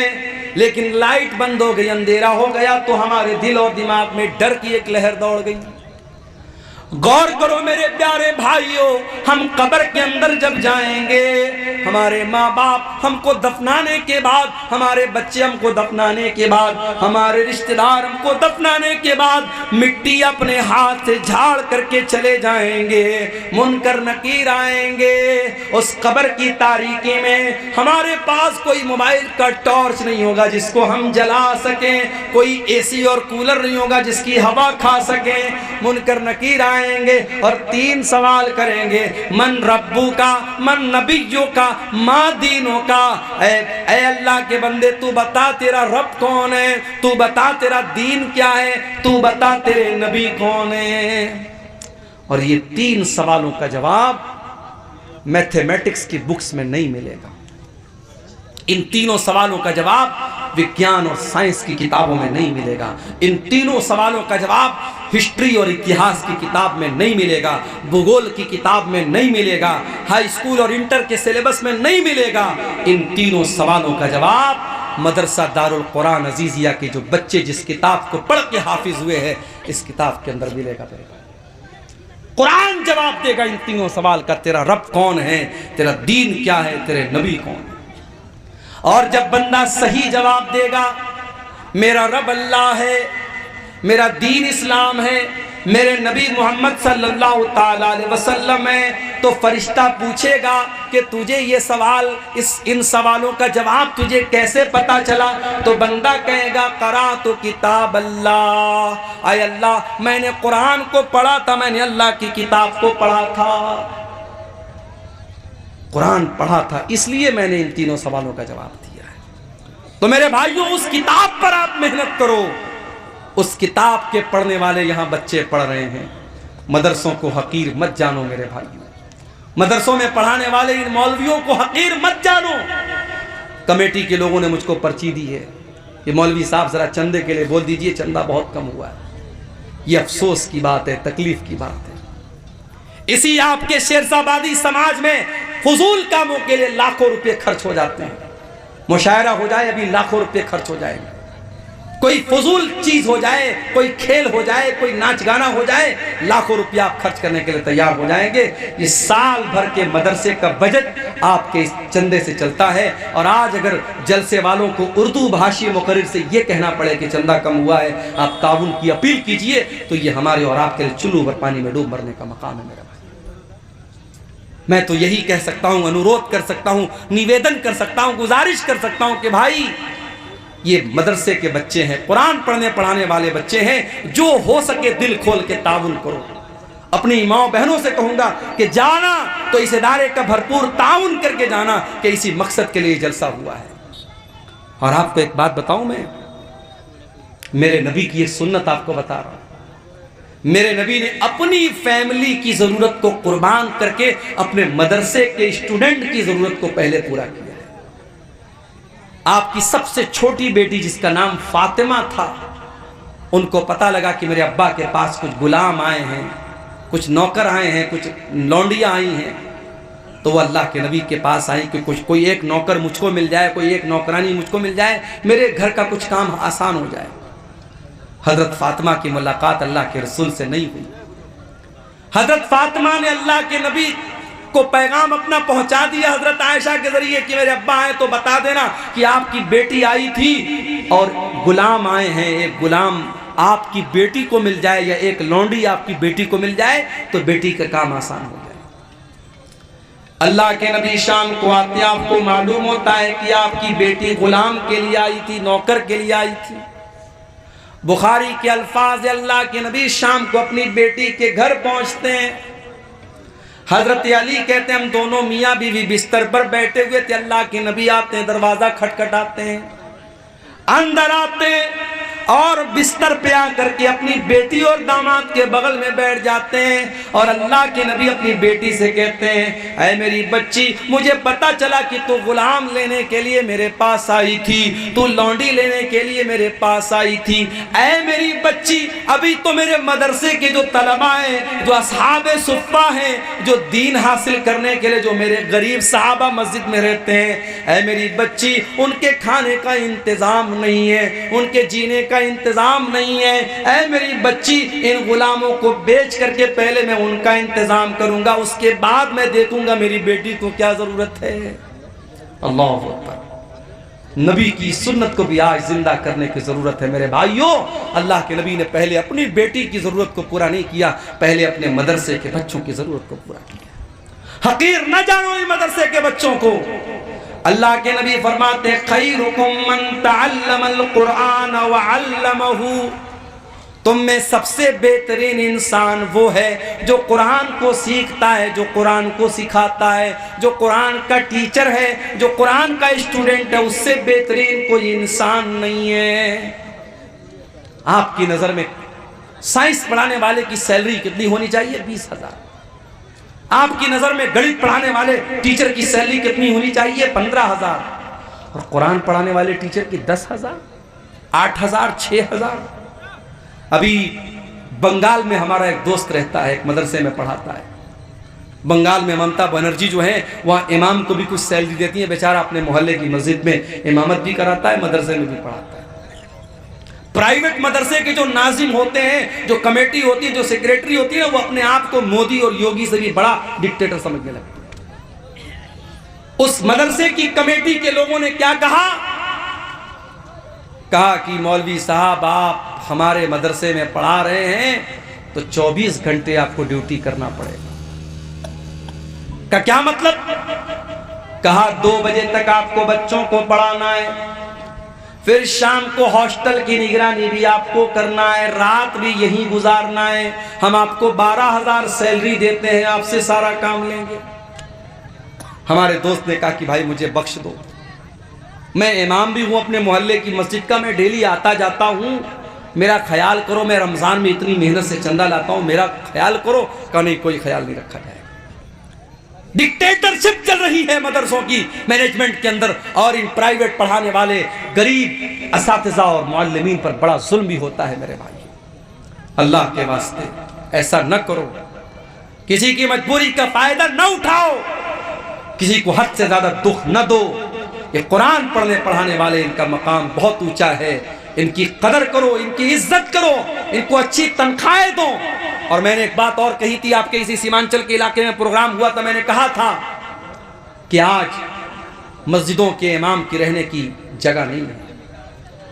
लेकिन लाइट बंद हो गई, अंधेरा हो गया। तो हमारे दिल और दिमाग में डर की एक लहर दौड़ गई। गौर करो मेरे प्यारे भाइयों, हम कब्र के अंदर जब जाएंगे, हमारे माँ बाप हमको दफनाने के बाद, हमारे बच्चे हमको दफनाने के बाद, हमारे रिश्तेदार हमको दफनाने के बाद मिट्टी अपने हाथ से झाड़ करके चले जाएंगे। मुनकर नकीर आएंगे। उस कब्र की तारीकी में हमारे पास कोई मोबाइल का टॉर्च नहीं होगा जिसको हम जला सकें, कोई एसी और कूलर नहीं होगा जिसकी हवा खा सकें। मुनकर नकीर आएंगे और 3 सवाल करेंगे, मन रब्बू का, मन नबियों का, माँ दीनों का। ऐ अल्लाह के बंदे, तू बता तेरा रब कौन है, तू बता तेरा दीन क्या है, तू बता तेरे नबी कौन है। और ये 3 सवालों का जवाब मैथमेटिक्स की बुक्स में नहीं मिलेगा। इन तीनों सवालों का जवाब विज्ञान और साइंस की किताबों में नहीं मिलेगा। इन तीनों सवालों का जवाब हिस्ट्री और इतिहास की किताब में नहीं मिलेगा, भूगोल की किताब में नहीं मिलेगा, हाई स्कूल और इंटर के सिलेबस में नहीं मिलेगा। इन तीनों सवालों का जवाब मदरसा दारुल कुरान अजीजिया के जो बच्चे जिस किताब को पढ़ के हाफिज हुए हैं, इस किताब के अंदर मिलेगा। कुरान जवाब देगा इन तीनों सवाल का, तेरा रब कौन है, तेरा दीन क्या है, तेरे नबी कौन है। और जब बंदा सही जवाब देगा, मेरा रब अल्लाह है, मेरा दीन इस्लाम है, मेरे नबी मोहम्मद सल्लल्लाहु ताला अलैहि वसल्लम है, तो फरिश्ता पूछेगा कि तुझे ये सवाल, इन सवालों का जवाब तुझे कैसे पता चला। तो बंदा कहेगा, करा तो किताब अल्लाह, आय अल्लाह, मैंने कुरान को पढ़ा था, मैंने अल्लाह की किताब को पढ़ा था, कुरान पढ़ा था, इसलिए मैंने इन तीनों सवालों का जवाब दिया है। तो मेरे भाइयों, उस किताब पर आप मेहनत करो। उस किताब के पढ़ने वाले यहाँ बच्चे पढ़ रहे हैं। मदरसों को हकीर मत जानो मेरे भाइयों, मदरसों में पढ़ाने वाले इन मौलवियों को हकीर मत जानो। कमेटी के लोगों ने मुझको पर्ची दी है, ये मौलवी साहब जरा चंदे के लिए बोल दीजिए, चंदा बहुत कम हुआ है। ये अफसोस की बात है, तकलीफ की बात है। इसी आपके शेरशाबादी समाज में फजूल कामों के लिए लाखों रुपए खर्च हो जाते हैं। मुशायरा हो जाए, अभी लाखों रुपए खर्च हो जाएंगे। कोई फजूल चीज हो जाए, कोई खेल हो जाए, कोई नाच गाना हो जाए, लाखों रुपया आप खर्च करने के लिए तैयार हो जाएंगे। ये साल भर के मदरसे का बजट आपके चंदे से चलता है। और आज अगर जलसे वालों को उर्दू भाषी मुकर्रिर से ये कहना पड़े कि चंदा कम हुआ है, आप ताउन की अपील कीजिए, तो ये हमारे और आपके लिए चुल्लू भर पानी में डूब मरने का मकाम है। मेरा मैं तो यही कह सकता हूं, अनुरोध कर सकता हूं, निवेदन कर सकता हूं, गुजारिश कर सकता हूं कि भाई, ये मदरसे के बच्चे हैं, कुरान पढ़ने पढ़ाने वाले बच्चे हैं, जो हो सके दिल खोल के ताउन करो। अपनी माँ बहनों से कहूंगा कि जाना तो इस इदारे का भरपूर ताउन करके जाना, कि इसी मकसद के लिए जलसा हुआ है। और आपको एक बात बताऊं, मैं मेरे नबी की एक सुन्नत आपको बता रहा हूं। मेरे नबी ने अपनी फैमिली की जरूरत को कुर्बान करके अपने मदरसे के स्टूडेंट की जरूरत को पहले पूरा किया है। आपकी सबसे छोटी बेटी जिसका नाम फातिमा था, उनको पता लगा कि मेरे अब्बा के पास कुछ गुलाम आए हैं, कुछ नौकर आए हैं, कुछ लौंडियां आई हैं, तो वो अल्लाह के नबी के पास आई कि कुछ कोई एक नौकर मुझको मिल जाए, कोई एक नौकरानी मुझको मिल जाए, मेरे घर का कुछ काम आसान हो जाए। हजरत फातिमा की मुलाकात अल्लाह के रसूल से नहीं हुई। हजरत फातिमा ने अल्लाह के नबी को पैगाम अपना पहुंचा दिया हजरत आयशा के जरिए कि मेरे अब्बा आए तो बता देना कि आपकी बेटी आई थी और गुलाम आए हैं, एक गुलाम आपकी बेटी को मिल जाए या एक लौंडी आपकी बेटी को मिल जाए तो बेटी का काम आसान हो जाए। अल्लाह के नबी शाम को आते आपको मालूम होता है कि आपकी बेटी गुलाम के लिए आई थी, नौकर के लिए आई थी। बुखारी के अल्फाज, अल्लाह के नबी शाम को अपनी बेटी के घर पहुंचते हैं। हजरत अली कहते हैं हम दोनों मियाँ बीवी बिस्तर पर बैठे हुए थे, अल्लाह के नबी आते हैं, दरवाजा खटखटाते हैं, अंदर आते हैं और बिस्तर पे आकर के अपनी बेटी और दामाद के बगल में बैठ जाते हैं और अल्लाह के नबी अपनी बेटी से कहते हैं, ऐ मेरी बच्ची, मुझे पता चला कि तू गुलाम लेने के लिए मेरे पास आई थी, तू लौंडी लेने के लिए मेरे पास आई थी। ऐ मेरी बच्ची, अभी तो मेरे मदरसे के जो तलबा हैं, जो असहाबे सुफ़्फ़ा हैं, जो दीन हासिल करने के लिए जो मेरे गरीब सहाबा मस्जिद में रहते हैं, ऐ मेरी बच्ची, उनके खाने का इंतज़ाम नहीं है, उनके जीने का इंतजाम नहीं है। ऐ मेरी बच्ची, इन गुलामों को बेच करके पहले मैं उनका इंतजाम करूंगा, उसके बाद मैं देखूंगा मेरी बेटी को क्या जरूरत है। अल्लाह अकबर। नबी की सुन्नत को भी आज जिंदा करने की जरूरत है मेरे भाइयों। अल्लाह के नबी ने पहले अपनी बेटी की जरूरत को पूरा नहीं किया, पहले अपने मदरसे के बच्चों की जरूरत को पूरा किया। हकीर न जानो इन मदरसे के बच्चों को। अल्लाह के नबी फरमाते हैं, खैरुकुम मन तअल्लमल कुरान व अल्लमहु, तुम में सबसे बेहतरीन इंसान वो है जो कुरान को सीखता है, जो कुरान को सिखाता है, जो कुरान का टीचर है, जो कुरान का स्टूडेंट है, उससे बेहतरीन कोई इंसान नहीं है। आपकी नज़र में साइंस पढ़ाने वाले की सैलरी कितनी होनी चाहिए? 20,000। आपकी नजर में गणित पढ़ाने वाले टीचर की सैलरी कितनी होनी चाहिए? 15,000। और कुरान पढ़ाने वाले टीचर की 10,000, 8,000, 6,000। अभी बंगाल में हमारा एक दोस्त रहता है, एक मदरसे में पढ़ाता है। बंगाल में ममता बनर्जी जो है, वहाँ इमाम को भी कुछ सैलरी देती है, बेचारा अपने मोहल्ले की मस्जिद में इमामत भी कराता है, मदरसे में भी पढ़ाता है। प्राइवेट मदरसे के जो नाजिम होते हैं, जो कमेटी होती है, जो सेक्रेटरी होती है, वो अपने आप को मोदी और योगी से भी बड़ा डिक्टेटर समझने लगते हैं। उस मदरसे की कमेटी के लोगों ने क्या कहा कि मौलवी साहब, आप हमारे मदरसे में पढ़ा रहे हैं तो 24 घंटे आपको ड्यूटी करना पड़ेगा। का क्या मतलब? कहा 2 बजे तक आपको बच्चों को पढ़ाना है, फिर शाम को हॉस्टल की निगरानी भी आपको करना है, रात भी यहीं गुजारना है। हम आपको 12,000 सैलरी देते हैं, आपसे सारा काम लेंगे। हमारे दोस्त ने कहा कि भाई मुझे बख्श दो, मैं इमाम भी हूँ अपने मोहल्ले की मस्जिद का, मैं डेली आता जाता हूँ, मेरा ख्याल करो, मैं रमज़ान में इतनी मेहनत से चंदा लाता हूँ, मेरा ख्याल करो। कहा नहीं, कोई ख्याल नहीं रखा जाएगा। डिक्टेटरशिप चल रही है मदरसों की मैनेजमेंट के अंदर, और इन प्राइवेट पढ़ाने वाले गरीब असातिज़ा और मुअल्लिमीन पर बड़ा जुल्म भी होता है मेरे भाई। अल्लाह के वास्ते ऐसा न करो, किसी की मजबूरी का फायदा न उठाओ, किसी को हद से ज्यादा दुख न दो। ये कुरान पढ़ने पढ़ाने वाले, इनका मकाम बहुत ऊंचा है, इनकी कदर करो, इनकी इज्जत करो, इनको अच्छी तनख्वाहें दो। और मैंने एक बात और कही थी, आपके इसी सीमांचल के इलाके में प्रोग्राम हुआ था, मैंने कहा था कि आज मस्जिदों के इमाम की रहने की जगह नहीं है।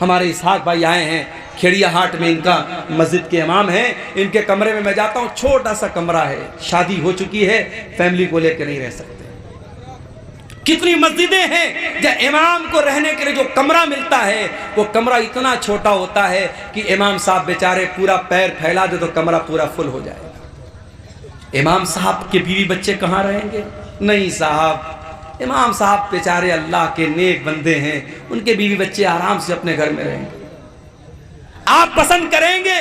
हमारे इसहाक भाई आए हैं खेड़िया हाट में, इनका मस्जिद के इमाम हैं, इनके कमरे में मैं जाता हूँ, छोटा सा कमरा है, शादी हो चुकी है, फैमिली को लेकर नहीं रह सकते। कितनी मस्जिदें हैं जहाँ इमाम को रहने के लिए जो कमरा मिलता है, वो कमरा इतना छोटा होता है कि इमाम साहब बेचारे पूरा पैर फैला दे तो कमरा पूरा फुल हो जाएगा। इमाम साहब के बीवी बच्चे कहाँ रहेंगे? नहीं साहब, इमाम साहब बेचारे अल्लाह के नेक बंदे हैं, उनके बीवी बच्चे आराम से अपने घर में रहेंगे। आप पसंद करेंगे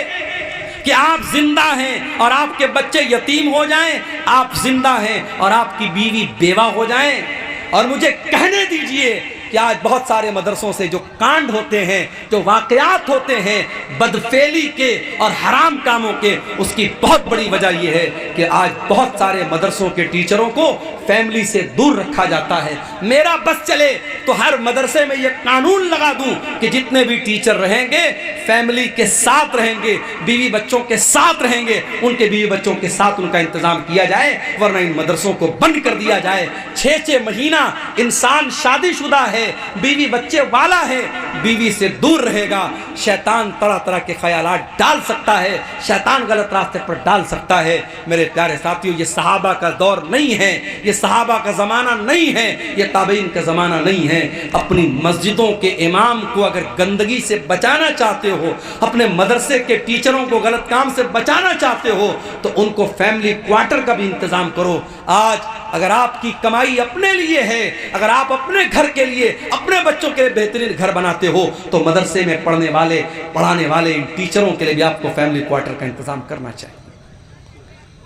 कि आप जिंदा हैं और आपके बच्चे यतीम हो जाएं, आप जिंदा हैं और आपकी बीवी बेवा हो जाएं? और मुझे कहने दीजिए कि आज बहुत सारे मदरसों से जो कांड होते हैं, जो वाकयात होते हैं बदफेली के और हराम कामों के, उसकी बहुत बड़ी वजह यह है कि आज बहुत सारे मदरसों के टीचरों को फैमिली से दूर रखा जाता है। मेरा बस चले तो हर मदरसे में यह कानून लगा दूं कि जितने भी टीचर रहेंगे फैमिली के साथ रहेंगे, बीवी बच्चों के साथ रहेंगे, उनके बीवी बच्चों के साथ उनका इंतजाम किया जाए, वरना इन मदरसों को बंद कर दिया जाए। 6-6 महीना इंसान शादीशुदा है, बीवी बच्चे वाला है, बीवी से दूर रहेगा, शैतान तरह तरह के ख्यालात डाल सकता है, शैतान गलत रास्ते पर डाल सकता है। मेरे प्यारे साथियों, ये सहाबा का दौर नहीं है, ये सहाबा का ज़माना नहीं है, ये ताबईन का ज़माना नहीं है। अपनी मस्जिदों के इमाम को अगर गंदगी से बचाना चाहते हो, अपने मदरसे के टीचरों को गलत काम से बचाना चाहते हो, तो उनको फैमिली क्वार्टर का भी इंतज़ाम करो। आज अगर आपकी कमाई अपने लिए है, अगर आप अपने घर के लिए, अपने बच्चों के लिए बेहतरीन घर बनाते हो, तो मदरसे में पढ़ाने वाले इन टीचरों के लिए भी आपको फैमिली क्वार्टर का इंतज़ाम करना चाहिए।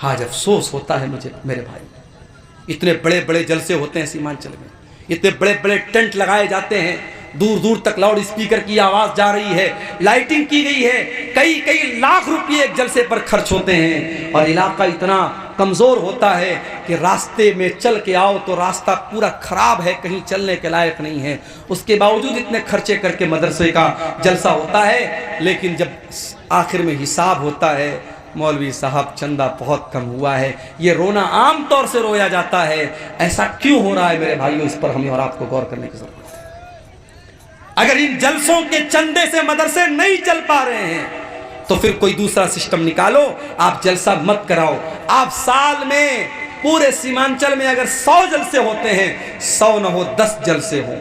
आज अफसोस होता है मुझे मेरे भाई, इतने बड़े बड़े जलसे होते हैं सीमांचल में, इतने बड़े बड़े टेंट लगाए जाते हैं, दूर दूर तक लाउड स्पीकर की आवाज़ जा रही है, लाइटिंग की गई है, कई कई लाख रुपये एक जलसे पर खर्च होते हैं, और इलाका इतना कमज़ोर होता है कि रास्ते में चल के आओ तो रास्ता पूरा ख़राब है, कहीं चलने के लायक नहीं है। उसके बावजूद इतने खर्चे करके मदरसे का जलसा होता है, लेकिन जब आखिर में हिसाब होता है, मौलवी साहब चंदा बहुत कम हुआ है, ये रोना आम तौर से रोया जाता है। ऐसा क्यों हो रहा है मेरे भाइयों, इस पर हमें और आपको गौर करने की जरूरत है। अगर इन जलसों के चंदे से मदरसे नहीं चल पा रहे हैं, तो फिर कोई दूसरा सिस्टम निकालो, आप जलसा मत कराओ। आप साल में पूरे सीमांचल में अगर 100 जलसे होते हैं, 100 न हो 10 जलसे हों,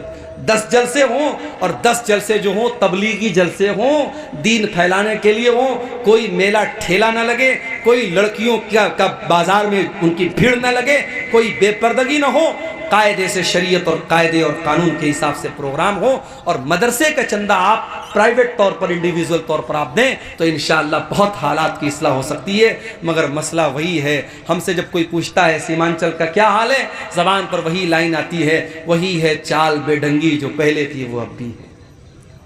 10 जलसे हों, और 10 जलसे जो हों तबलीगी जलसे हों, दीन फैलाने के लिए हों, कोई मेला ठेला ना लगे, कोई लड़कियों का बाजार में उनकी भीड़ ना लगे, कोई बेपर्दगी ना हो, कायदे से शरीयत और कायदे और कानून के हिसाब से प्रोग्राम हो, और मदरसे का चंदा आप प्राइवेट तौर पर, इंडिविजुअल तौर पर आप दें, तो इंशाअल्लाह बहुत हालात की इस्लाह हो सकती है। मगर मसला वही है, हमसे जब कोई पूछता है सीमांचल का क्या हाल है, ज़बान पर वही लाइन आती है, वही है चाल बेढंगी जो पहले थी वो अब भी है,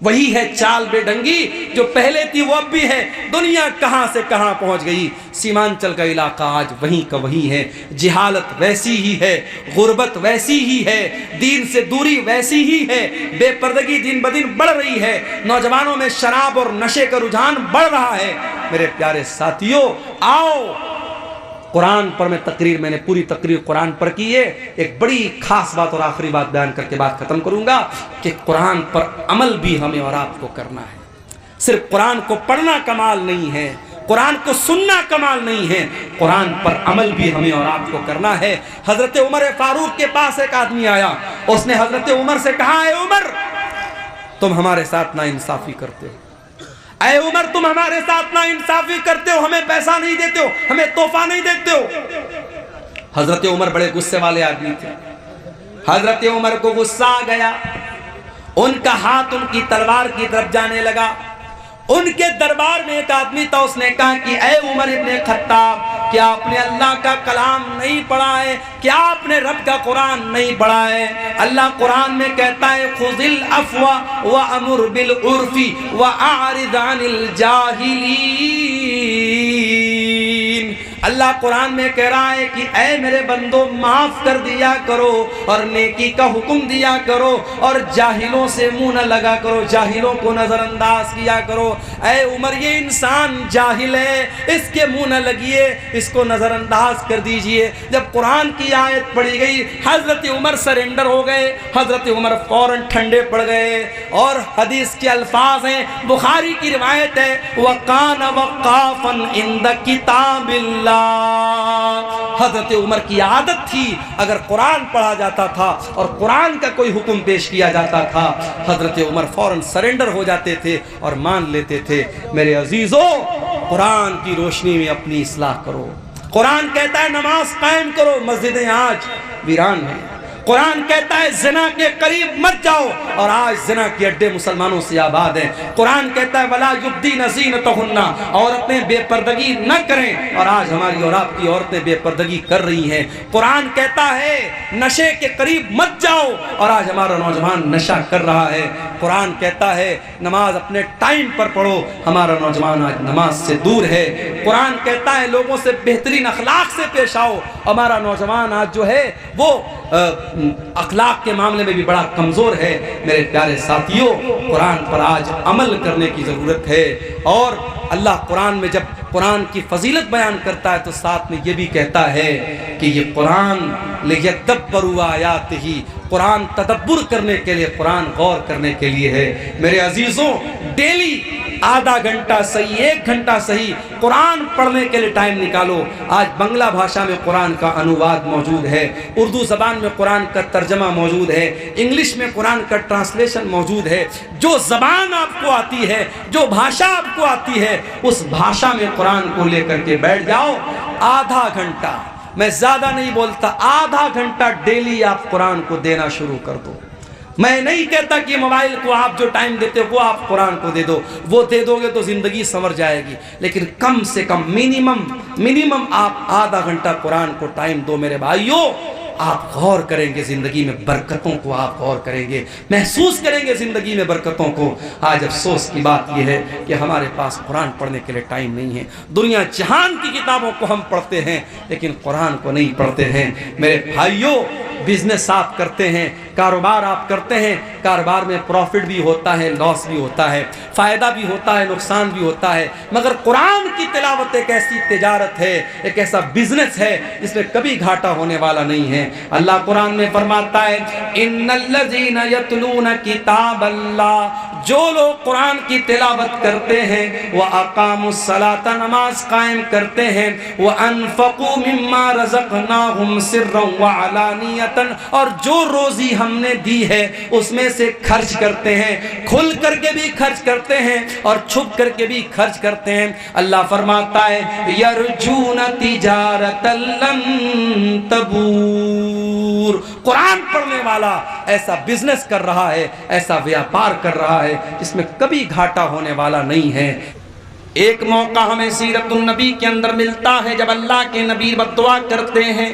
वही है चाल बेढंगी जो पहले थी वो अब भी है। दुनिया कहां से कहां पहुंच गई, सीमांचल का इलाका आज वहीं का वही है। जिहालत वैसी ही है, गुर्बत वैसी ही है, दीन से दूरी वैसी ही है, बेपर्दगी दिन ब दिन बढ़ रही है, नौजवानों में शराब और नशे का रुझान बढ़ रहा है। मेरे प्यारे साथियों, आओ कुरान पर मैंने पूरी तकरीर कुरान पर की है। एक बड़ी खास बात और आखिरी बात बयान करके बात खत्म करूंगा कि कुरान पर अमल भी हमें और आपको करना है। सिर्फ कुरान को पढ़ना कमाल नहीं है, कुरान को सुनना कमाल नहीं है, कुरान पर अमल भी हमें और आपको करना है। हजरत उमर फारूक के पास एक आदमी आया, उसने हजरत उमर से कहा, ऐ उमर तुम हमारे साथ नाइंसाफी करते हो, ऐ उमर तुम हमारे साथ नाइंसाफी करते हो, हमें पैसा नहीं देते हो, हमें तोहफा नहीं देते हो। हजरत उमर बड़े गुस्से वाले आदमी थे, हजरत उमर को गुस्सा आ गया, उनका हाथ उनकी तलवार की तरफ जाने लगा। उनके दरबार में एक आदमी था, उसने कहा कि ऐ उमर इब्ने खत्ताब, क्या आपने अल्लाह का कलाम नहीं पढ़ा है, क्या आपने रब का कुरान नहीं पढ़ा है? अल्लाह कुरान में कहता है खुज़िल अफ़्वा व अमुर बिल उर्फ़ी व आरिज़ अनिल जाहिलीन। अल्लाह कुरान में कह रहा है कि ऐ मेरे बंदो माफ़ कर दिया करो और नेकी का हुक्म दिया करो और जाहिलों से मुंह न लगा करो, जाहिलों को नज़रअंदाज किया करो। ऐ उमर ये इंसान जाहिल है, इसके मुंह न लगिए, इसको नज़रअंदाज कर दीजिए। जब कुरान की आयत पढ़ी गई, हज़रत उमर सरेंडर हो गए, हज़रत उमर फ़ौरन ठंडे पड़ गए। और हदीस के अल्फाज हैं, बुखारी की रिवायत है, वकान वक़ाफ़न इंद किताबिल्लाह। हज़रत उमर की आदत थी, अगर कुरान पढ़ा जाता था और कुरान का कोई हुक्म पेश किया जाता था, हज़रत उमर फ़ौरन सरेंडर हो जाते थे और मान लेते थे। मेरे अजीज़ों, कुरान की रोशनी में अपनी इस्लाह करो। कुरान कहता है नमाज कायम करो, मस्जिदें आज वीरान हैं। कुरान कहता है जिना के करीब मत जाओ, और आज जिना के अड्डे मुसलमानों से आबाद हैं। कुरान कहता है वला युब्दीन ज़ीनतहुन्ना, औरतें बेपर्दगी न करें, और आज हमारी और आपकी औरतें बेपर्दगी कर रही हैं। कुरान कहता है नशे के करीब मत जाओ, और आज हमारा नौजवान नशा कर रहा है। कुरान कहता है नमाज अपने टाइम पर पढ़ो, हमारा नौजवान आज नमाज से दूर है। कुरान कहता है लोगों से बेहतरीन अखलाक से पेश आओ, हमारा नौजवान आज जो है वो अखलाक के मामले में भी बड़ा कमज़ोर है। मेरे प्यारे साथियों, कुरान पर आज अमल करने की ज़रूरत है। और अल्लाह कुरान में जब कुरान की फजीलत बयान करता है तो साथ में ये भी कहता है कि ये कुरान लियद्दब्बरू आयातिही, कुरान तदब्बुर करने के लिए, कुरान गौर करने के लिए है। मेरे अजीज़ों, डेली आधा घंटा सही, 1 घंटा सही कुरान पढ़ने के लिए टाइम निकालो। आज बांग्ला भाषा में कुरान का अनुवाद मौजूद है, उर्दू ज़बान में कुरान का तर्जमा मौजूद है, इंग्लिश में कुरान का ट्रांसलेशन मौजूद है। जो ज़बान आपको आती है, जो भाषा आपको आती है, उस भाषा में कुरान को लेकर के बैठ जाओ। आधा घंटा, मैं ज़्यादा नहीं बोलता, आधा घंटा डेली आप कुरान को देना शुरू कर दो। मैं नहीं कहता कि मोबाइल को आप जो टाइम देते हो वो आप कुरान को दे दो, वो दे दोगे तो ज़िंदगी संवर जाएगी, लेकिन कम से कम मिनिमम आप आधा घंटा कुरान को टाइम दो। मेरे भाइयों, आप गौर करेंगे ज़िंदगी में बरकतों को, आप गौर करेंगे, महसूस करेंगे ज़िंदगी में बरकतों को। आज अफसोस की बात यह है कि हमारे पास कुरान पढ़ने के लिए टाइम नहीं है। दुनिया जहान की किताबों को हम पढ़ते हैं लेकिन कुरान को नहीं पढ़ते हैं। मेरे भाइयों, बिजनेस आप करते हैं, कारोबार आप करते हैं, कारोबार में प्रॉफिट भी होता है, लॉस भी होता है, फ़ायदा भी होता है, नुकसान भी होता है, मगर कुरान की तिलावत एक ऐसी तिजारत है, एक ऐसा बिजनेस है जिसमें कभी घाटा होने वाला नहीं है। अल्लाह कुरान में फरमाता है, इन्नल्लज़ीना यतलूना किताबल्लाह, जो लोग कुरान की तिलावत करते हैं, वह अक़ामुस्सलाता, नमाज कायम करते हैं, वह अनफ़क़ू मिम्मा रज़क़नाहुम सिर्रन व अलानियतन, और जो रोज़ी हमने दी है उसमें से खर्च करते हैं, खुल करके भी खर्च करते हैं और छुप करके भी खर्च करते हैं। अल्लाह फरमाता है, यरजून तिजारतन लन तबूर, कुरान पढ़ने वाला ऐसा बिजनेस कर रहा है, ऐसा व्यापार कर रहा है जिसमें कभी घाटा होने वाला नहीं है। एक मौका हमें सीरतुन नबी के अंदर मिलता है जब अल्लाह के नबी बद्दुआ करते हैं।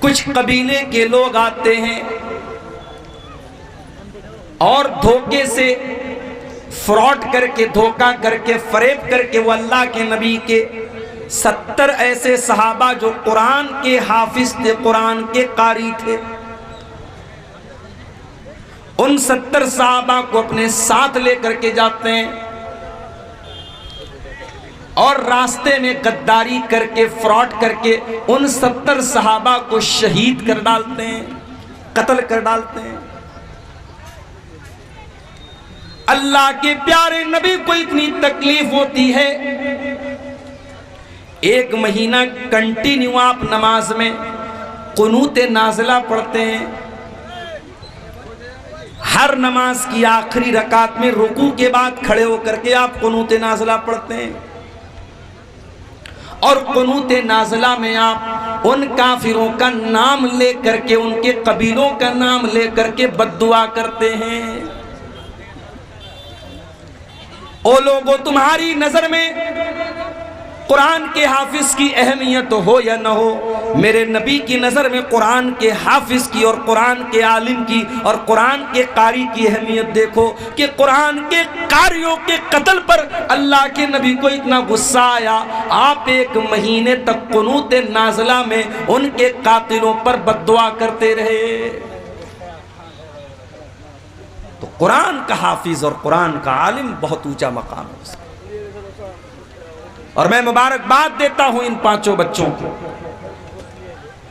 कुछ कबीले के लोग आते हैं और धोखे से, फ्रॉड करके, धोखा करके, फरेब करके वो अल्लाह के नबी के 70 ऐसे सहाबा जो कुरान के हाफिज थे, कुरान के कारी थे, उन 70 सहाबा को अपने साथ लेकर के जाते हैं और रास्ते में गद्दारी करके, फ्रॉड करके उन 70 सहाबा को शहीद कर डालते हैं, कत्ल कर डालते हैं। अल्लाह के प्यारे नबी को इतनी तकलीफ होती है, 1 महीना कंटिन्यू आप नमाज में कुनूत नाज़िला पढ़ते हैं। हर नमाज की आखिरी रकात में रुकू के बाद खड़े होकर के आप कुनूत नाज़िला पढ़ते हैं और कुनूत नाज़िला में आप उन काफिरों का नाम ले करके, उनके कबीलों का नाम ले करके बद्दुआ करते हैं। ओ लोगों, तुम्हारी नजर में कुरान के हाफिज की अहमियत हो या न हो, मेरे नबी की नज़र में कुरान के हाफिज की और कुरान के आलिम की और कुरान के कारी की अहमियत देखो कि कुरान के कारियों के कत्ल पर अल्लाह के नबी को इतना गुस्सा आया, आप 1 महीने तक कुनूत नाज़िला में उनके कातिलों पर बद्दुआ करते रहे। तो कुरान का हाफिज और कुरान का आलिम बहुत ऊंचा मकाम है उसका। और मैं मुबारकबाद देता हूं इन 5 बच्चों को,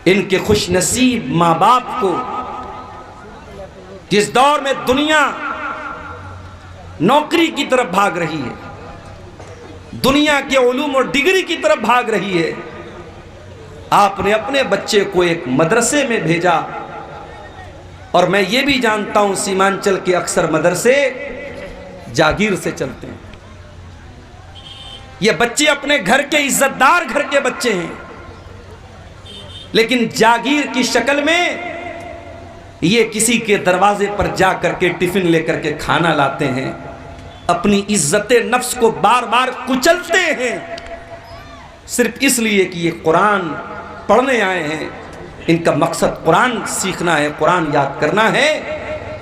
इनके खुश नसीब माँ बाप को, जिस दौर में दुनिया नौकरी की तरफ भाग रही है, दुनिया के उलूम और डिग्री की तरफ भाग रही है, आपने अपने बच्चे को एक मदरसे में भेजा। और मैं ये भी जानता हूं सीमांचल के अक्सर मदरसे जागीर से चलते हैं। ये बच्चे अपने घर के इज्जतदार घर के बच्चे हैं, लेकिन जागीर की शक्ल में ये किसी के दरवाजे पर जा करके टिफिन लेकर के खाना लाते हैं, अपनी इज्जत नफ्स को बार बार कुचलते हैं सिर्फ इसलिए कि ये कुरान पढ़ने आए हैं। इनका मकसद कुरान सीखना है, कुरान याद करना है।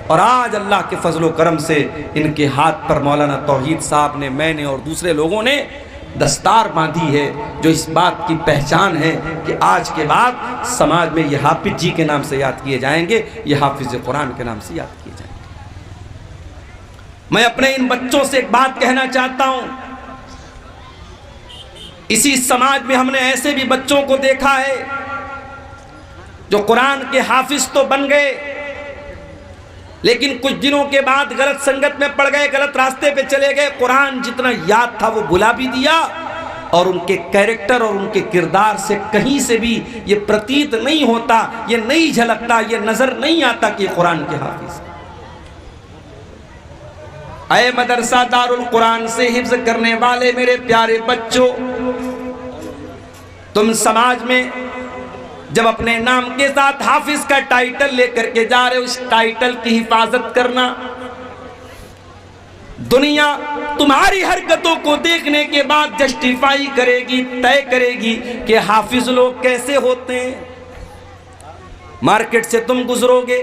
और आज अल्लाह के फजलो करम से इनके हाथ पर मौलाना तौहीद साहब ने, मैंने और दूसरे लोगों ने दस्तार बांधी है, जो इस बात की पहचान है कि आज के बाद समाज में ये हाफिज जी के नाम से याद किए जाएंगे, ये हाफिज कुरान के नाम से याद किए जाएंगे। मैं अपने इन बच्चों से एक बात कहना चाहता हूं, इसी समाज में हमने ऐसे भी बच्चों को देखा है जो कुरान के हाफिज तो बन गए, लेकिन कुछ दिनों के बाद गलत संगत में पड़ गए, गलत रास्ते पे चले गए। कुरान जितना याद था वो भुला भी दिया, और उनके कैरेक्टर और उनके किरदार से कहीं से भी ये प्रतीत नहीं होता, ये नहीं झलकता, ये नजर नहीं आता कि कुरान के हाफिज। ऐ मदरसा दारुल कुरान से हिफ्ज करने वाले मेरे प्यारे बच्चों, तुम समाज में जब अपने नाम के साथ हाफिज का टाइटल लेकर के जा रहे हो, उस टाइटल की हिफाजत करना। दुनिया तुम्हारी हरकतों को देखने के बाद जस्टिफाई करेगी, तय करेगी कि हाफिज लोग कैसे होते हैं। मार्केट से तुम गुजरोगे,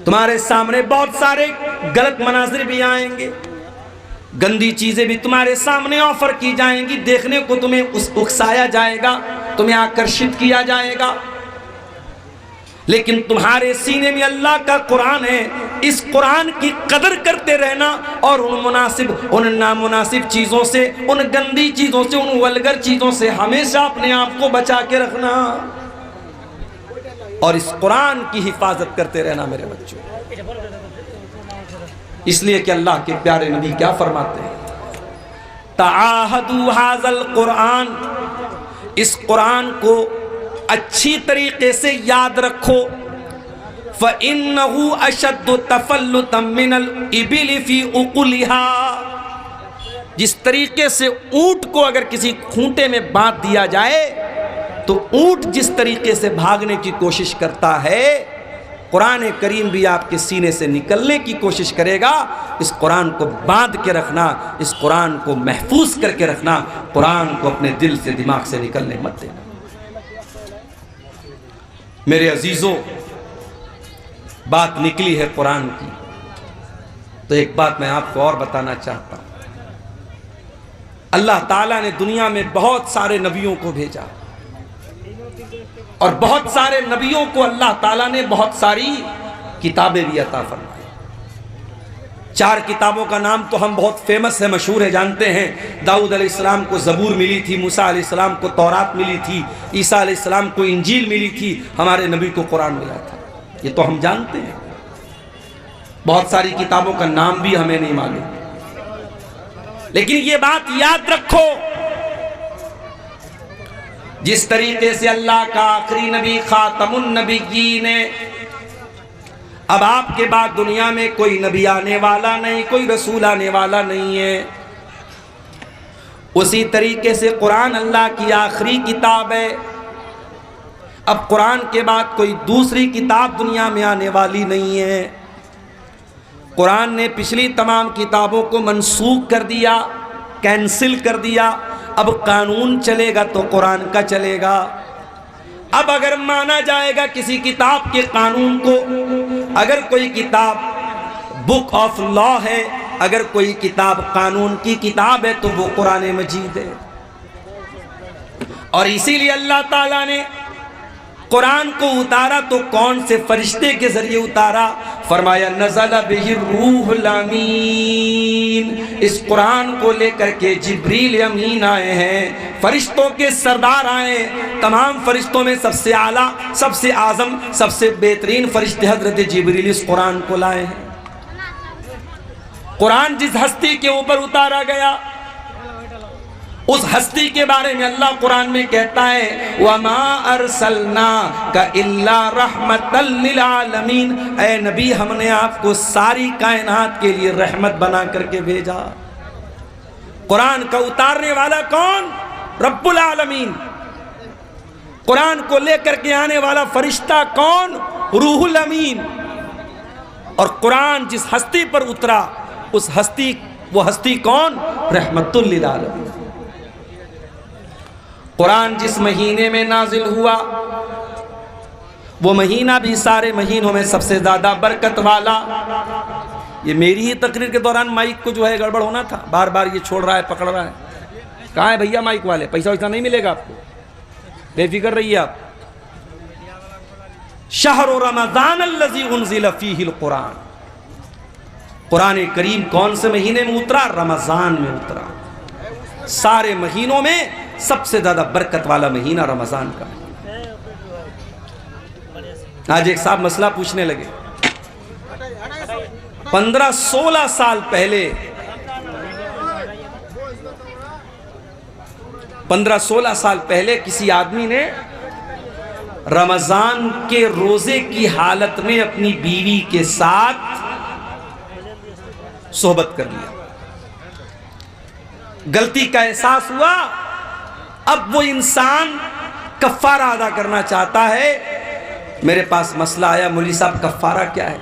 तुम्हारे सामने बहुत सारे गलत मनाजिर भी आएंगे, गंदी चीजें भी तुम्हारे सामने ऑफर की जाएंगी, देखने को तुम्हें उकसाया जाएगा, तुम्हें आकर्षित किया जाएगा। लेकिन तुम्हारे सीने में अल्लाह का कुरान है, इस कुरान की कदर करते रहना और उन नामुनासिब चीजों से, उन गंदी चीजों से, उन वल्गर चीजों से हमेशा अपने आप को बचा के रखना और इस कुरान की हिफाजत करते रहना मेरे बच्चों। इसलिए कि अल्लाह के प्यारे नबी क्या फरमाते हैं, ताहदू हाज़ल कुरान, इस कुरान को अच्छी तरीके से याद रखो। फ़इन्नहु अशद्दु तफ़ल्लुतम मिनल इबिल फ़ी उक़ुलिहा, जिस तरीके से ऊंट को अगर किसी खूंटे में बांध दिया जाए तो ऊंट जिस तरीके से भागने की कोशिश करता है, कुरान करीम भी आपके सीने से निकलने की कोशिश करेगा। इस कुरान को बांध के रखना, इस कुरान को महफूज करके रखना, कुरान को अपने दिल से, दिमाग से निकलने मत देना। मेरे अजीजों, बात निकली है कुरान की, तो एक बात मैं आपको और बताना चाहता हूं। अल्लाह ताला ने दुनिया में बहुत सारे नबियों को भेजा और बहुत सारे नबियों को अल्लाह ताला ने बहुत सारी किताबें भी अता फरमाई। 4 किताबों का नाम तो हम बहुत फेमस है, मशहूर है, जानते हैं। दाऊद अलैहिस्सलाम को ज़बूर मिली थी, मूसा अलैहिस्सलाम को तौरात मिली थी, ईसा अलैहिस्सलाम को इंजील मिली थी, हमारे नबी को कुरान मिला था। ये तो हम जानते हैं। बहुत सारी किताबों का नाम भी हमें नहीं मालूम, लेकिन ये बात याद रखो, जिस तरीके से अल्लाह का आखिरी नबी खातमुन नबिय्यीन है, अब आपके बाद दुनिया में कोई नबी आने वाला नहीं, कोई रसूल आने वाला नहीं है। उसी तरीके से कुरान अल्लाह की आखिरी किताब है। अब कुरान के बाद कोई दूसरी किताब दुनिया में आने वाली नहीं है। कुरान ने पिछली तमाम किताबों को मनसूख कर दिया, कैंसिल कर दिया। अब कानून चलेगा तो कुरान का चलेगा। अब अगर माना जाएगा किसी किताब के कानून को, अगर कोई किताब बुक ऑफ लॉ है, अगर कोई किताब कानून की किताब है, तो वो कुरान मजीद है। और इसीलिए अल्लाह ताला ने कुरान को उतारा तो कौन से फरिश्ते के जरिए उतारा? फरमाया नज़ल बिही रूहुल अमीन, इस कुरान को लेकर के जिब्रील अमीन आए हैं, फरिश्तों के सरदार आए। तमाम फरिश्तों में सबसे आला, सबसे आजम, सबसे बेहतरीन फरिश्ते हजरत जिब्रील इस कुरान को लाए हैं। कुरान जिस हस्ती के ऊपर उतारा गया, उस हस्ती के बारे में अल्लाह कुरान में कहता है, वमा अरसलनाका इल्ला रहमतल लिल आलमीन, ऐ नबी हमने आपको सारी कायनात के लिए रहमत बना करके भेजा। कुरान का उतारने वाला कौन? रब्बुल आलमीन। कुरान को लेकर के आने वाला फरिश्ता कौन? रूहुल अमीन। और कुरान जिस हस्ती पर उतरा, उस हस्ती, वो हस्ती कौन? रहमतुल लिल आलमीन। कुरान जिस महीने में नाजिल हुआ, वो महीना भी सारे महीनों में सबसे ज़्यादा बरकत वाला। ये मेरी ही तकरीर के दौरान माइक को जो है गड़बड़ होना था, बार बार ये छोड़ रहा है, पकड़ रहा है। कहाँ है भैया माइक वाले? पैसा वैसा नहीं मिलेगा आपको, बेफिक्र रहिए आप। शहर रमजान अल्लज़ी उन्ज़िल फ़ीहिल कुरान, कुरान करीम कौन से महीने में उतरा? रमजान में उतरा। सारे महीनों में सबसे ज्यादा बरकत वाला महीना रमजान का। आज एक साहब मसला पूछने लगे, 15-16 साल पहले, 15-16 साल पहले किसी आदमी ने रमजान के रोजे की हालत में अपनी बीवी के साथ सोहबत कर लिया। गलती का एहसास हुआ, अब वो इंसान कफ्फारा अदा करना चाहता है। मेरे पास मसला आया, मौलवी साहब कफ्फारा क्या है?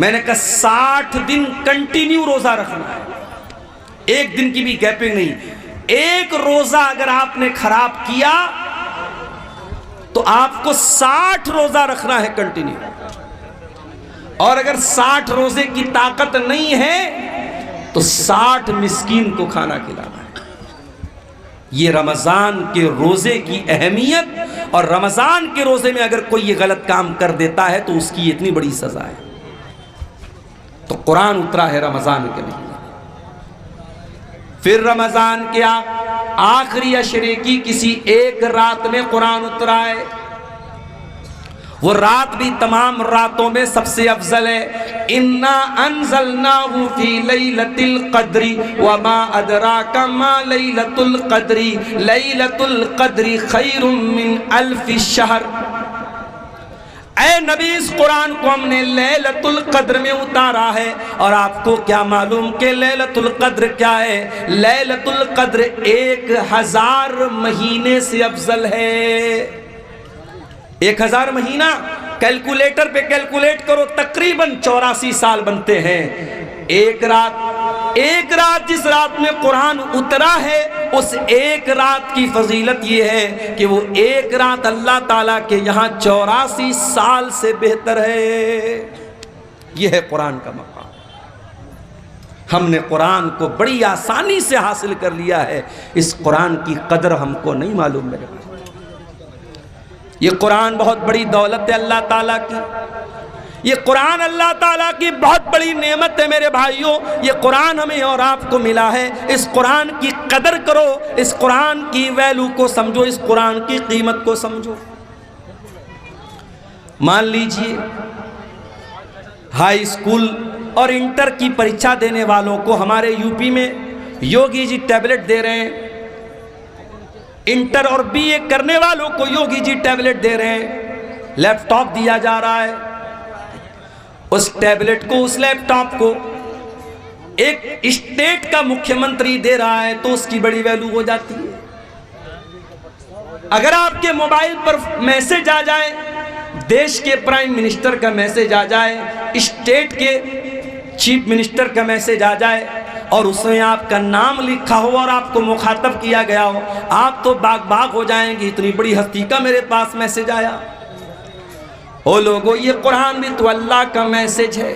मैंने कहा 60 दिन कंटिन्यू रोजा रखना है, एक दिन की भी गैपिंग नहीं। एक रोजा अगर आपने खराब किया तो आपको 60 रोजा रखना है कंटिन्यू, और अगर 60 रोजे की ताकत नहीं है तो 60 मिस्कीन को खाना खिलाना है। ये रमजान के रोजे की अहमियत, और रमजान के रोजे में अगर कोई ये गलत काम कर देता है तो उसकी इतनी बड़ी सजा है। तो कुरान उतरा है रमजान के महीने। फिर रमजान के आखिरी अशरे की किसी एक रात में कुरान उतरा है। वो रात भी तमाम रातों में सबसे अफजल है। इन्ना अंज़लनाहु फी लैलतिल क़द्री वमा अदराका मा लैलतुल क़द्री लैलतुल क़द्री खैरुम मिन अल्फि शहर। ऐ नबी, इस कुरान को हमने लैलतुल क़द्र में उतारा है। और आपको क्या मालूम कि लैलतुल क़द्र क्या है? लैलतुल क़द्र 1000 महीने से अफजल है। 1000 महीना कैलकुलेटर पे कैलकुलेट करो, तकरीबन 84 साल बनते हैं। एक रात जिस रात में कुरान उतरा है, उस एक रात की फजीलत ये है कि वो एक रात अल्लाह ताला के यहाँ 84 साल से बेहतर है। ये है कुरान का मकाम। हमने कुरान को बड़ी आसानी से हासिल कर लिया है। इस कुरान की कदर हमको नहीं मालूम मेरे भाई। ये कुरान बहुत बड़ी दौलत है अल्लाह ताला की। ये कुरान अल्लाह ताला की बहुत बड़ी नेमत है मेरे भाइयों। ये कुरान हमें और आपको मिला है। इस कुरान की कदर करो, इस कुरान की वैल्यू को समझो, इस कुरान की कीमत को समझो। मान लीजिए हाई स्कूल और इंटर की परीक्षा देने वालों को हमारे यूपी में योगी जी टैबलेट दे रहे हैं। इंटर और बीए करने वालों को योगी जी टैबलेट दे रहे हैं, लैपटॉप दिया जा रहा है। उस टैबलेट को, उस लैपटॉप को एक स्टेट का मुख्यमंत्री दे रहा है तो उसकी बड़ी वैल्यू हो जाती है। अगर आपके मोबाइल पर मैसेज आ जाए, देश के प्राइम मिनिस्टर का मैसेज आ जाए, स्टेट के चीफ मिनिस्टर का मैसेज आ जाए और उसमें आपका नाम लिखा हो और आपको मुखातब किया गया हो, आप तो बाग बाग हो जाएंगे, इतनी बड़ी हस्ती का मेरे पास मैसेज आया। ओ लोगों, ये कुरान भी तो अल्लाह का मैसेज है।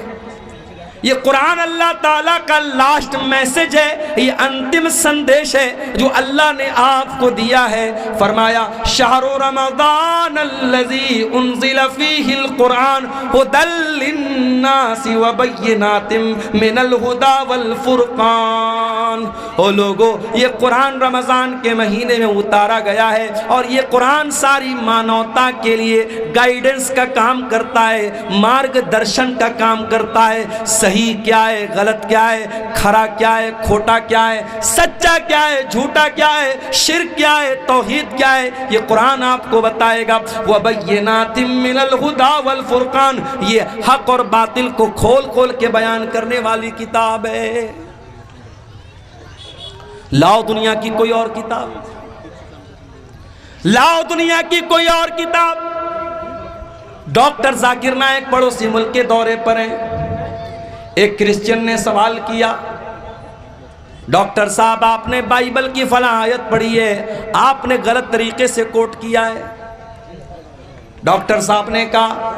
ये कुरान अल्लाह ताला का लास्ट मैसेज है, ये अंतिम संदेश है जो अल्लाह ने आपको दिया है। फरमाया शहरु रमज़ान अल्लज़ी उन्ज़िल फ़ीहिल कुरान हुदल लिन्नासि व बय्यिनातिम मिनल हुदा वल फुरक़ान। ओ लोगों, ये कुरान रमज़ान के महीने में उतारा गया है और ये कुरान सारी मानवता के लिए गाइडेंस का काम करता है, मार्गदर्शन का काम करता है। सही क्या है, गलत क्या है, खरा क्या है, खोटा क्या है, सच्चा क्या है, झूठा क्या है, शिर्क क्या है, तौहीद क्या है, ये कुरान आपको बताएगा। व बय्यिनातिम मिनल हुदा वल फुरक़ान, ये हक और बातिल को खोल खोल के बयान करने वाली किताब है। लाओ दुनिया की कोई और किताब, लाओ दुनिया की कोई और किताब। डॉक्टर जाकिर नायक पड़ोसी मुल्क के दौरे पर हैं। एक क्रिश्चियन ने सवाल किया, डॉक्टर साहब आपने बाइबल की फला आयत पढ़ी है, आपने गलत तरीके से कोट किया है। डॉक्टर साहब ने कहा,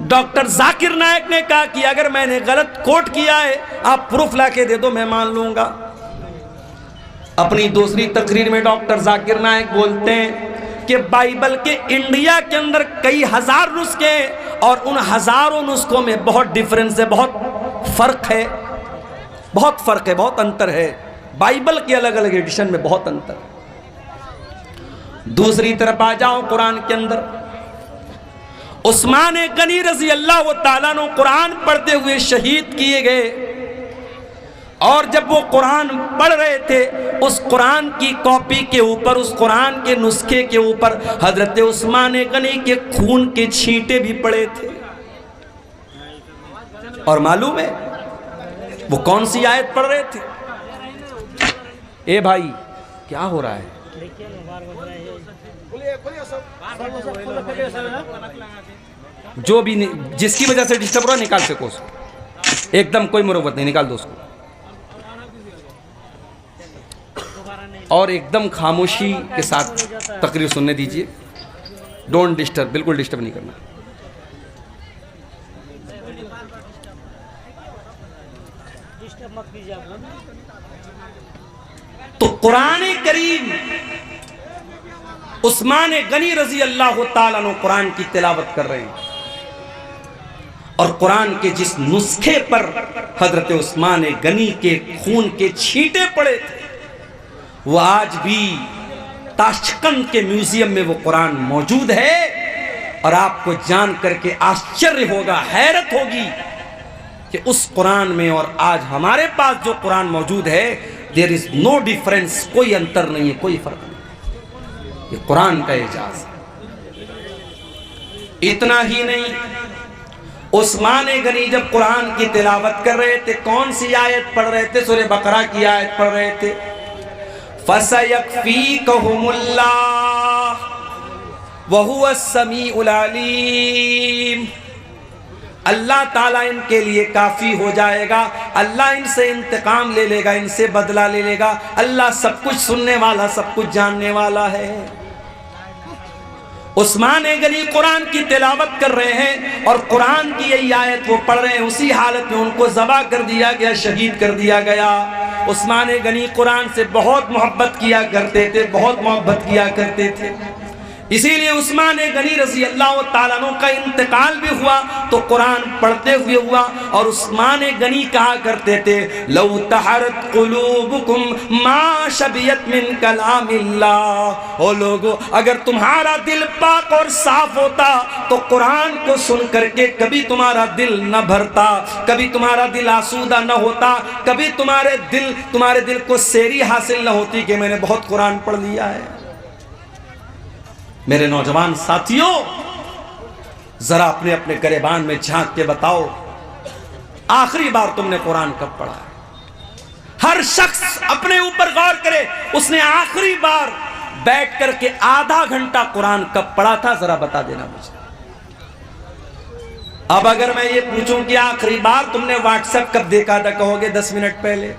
डॉक्टर जाकिर नायक ने कहा कि अगर मैंने गलत कोट किया है आप प्रूफ ला के दे दो, मैं मान लूंगा। अपनी दूसरी तकरीर में डॉक्टर जाकिर नाइक बोलते हैं कि बाइबल के इंडिया के अंदर कई हजार नुस्खे और उन हजारों नुस्खों में बहुत डिफरेंस है, बहुत फर्क है, बहुत अंतर है। बाइबल के अलग अलग एडिशन में बहुत अंतर है। दूसरी तरफ आ जाओ कुरान के अंदर, उस्मान गनी रजी अल्लाह ताला ने कुरान पढ़ते हुए शहीद किए गए, और जब वो कुरान पढ़ रहे थे उस कुरान की कॉपी के ऊपर, उस कुरान के नुस्खे के ऊपर हजरत उस्मान गनी के खून के छींटे भी पड़े थे। और मालूम है वो कौन सी आयत पढ़ रहे थे? ए भाई क्या हो रहा है? जो भी जिसकी वजह से डिस्टर्ब हो रहा है निकाल सको उसको, एकदम कोई मुरव्वत नहीं, निकाल दो उसको। और एकदम खामोशी के साथ तकरीर सुनने दीजिए, डोंट डिस्टर्ब, बिल्कुल डिस्टर्ब नहीं करना। तो कुरान करीम उस्मान गनी रजी अल्लाह ताला अन्हु कुरान की तिलावत कर रहे हैं, और कुरान के जिस नुस्खे पर हजरत उस्मान गनी के खून के छींटे पड़े थे वो आज भी ताशकंद के म्यूजियम में वो कुरान मौजूद है। और आपको जान करके आश्चर्य होगा, हैरत होगी कि उस कुरान में और आज हमारे पास जो कुरान मौजूद है, देयर इज नो डिफरेंस, कोई अंतर नहीं है, कोई फर्क नहीं। ये कुरान का एजाज है। इतना ही नहीं, उस्मान गनी जब कुरान की तिलावत कर रहे थे, कौन सी आयत पढ़ रहे थे? सूरह बकरा की आयत पढ़ रहे थे, फसयकफीकहुमुल्लाह वहुवस समीउल अलीम। अल्लाह ताला इनके लिए काफी हो जाएगा, अल्लाह इनसे इंतकाम ले लेगा, इनसे बदला ले लेगा। अल्लाह सब कुछ सुनने वाला, सब कुछ जानने वाला है। उस्मान गनी कुरान की तिलावत कर रहे हैं और कुरान की यही आयत वो पढ़ रहे हैं, उसी हालत में उनको ज़बा कर दिया गया, शहीद कर दिया गया। उस्मान गनी कुरान से बहुत मोहब्बत किया करते थे, बहुत मोहब्बत किया करते थे। इसीलिए उस्मान गनी रजी अल्लाह ताला अन्हु का इंतकाल भी हुआ तो कुरान पढ़ते हुए हुआ। और उस्मान गनी कहा करते थे, लौ तहरत कुलूबुकुम मा शबियत मिन कलामिल्लाह। ओ लोगो, अगर तुम्हारा दिल पाक और साफ होता तो कुरान को सुन करके कभी तुम्हारा दिल न भरता, कभी तुम्हारा दिल आसूदा न होता, कभी तुम्हारे दिल को सेरी हासिल न होती कि मैंने बहुत कुरान पढ़ लिया है। मेरे नौजवान साथियों, जरा अपने अपने गरेबान में झांक के बताओ, आखिरी बार तुमने कुरान कब पढ़ा है? हर शख्स अपने ऊपर गौर करे, उसने आखिरी बार बैठ करके आधा घंटा कुरान कब पढ़ा था? जरा बता देना मुझे। अब अगर मैं ये पूछूं कि आखिरी बार तुमने व्हाट्सएप कब देखा था, कहोगे 10 मिनट पहले।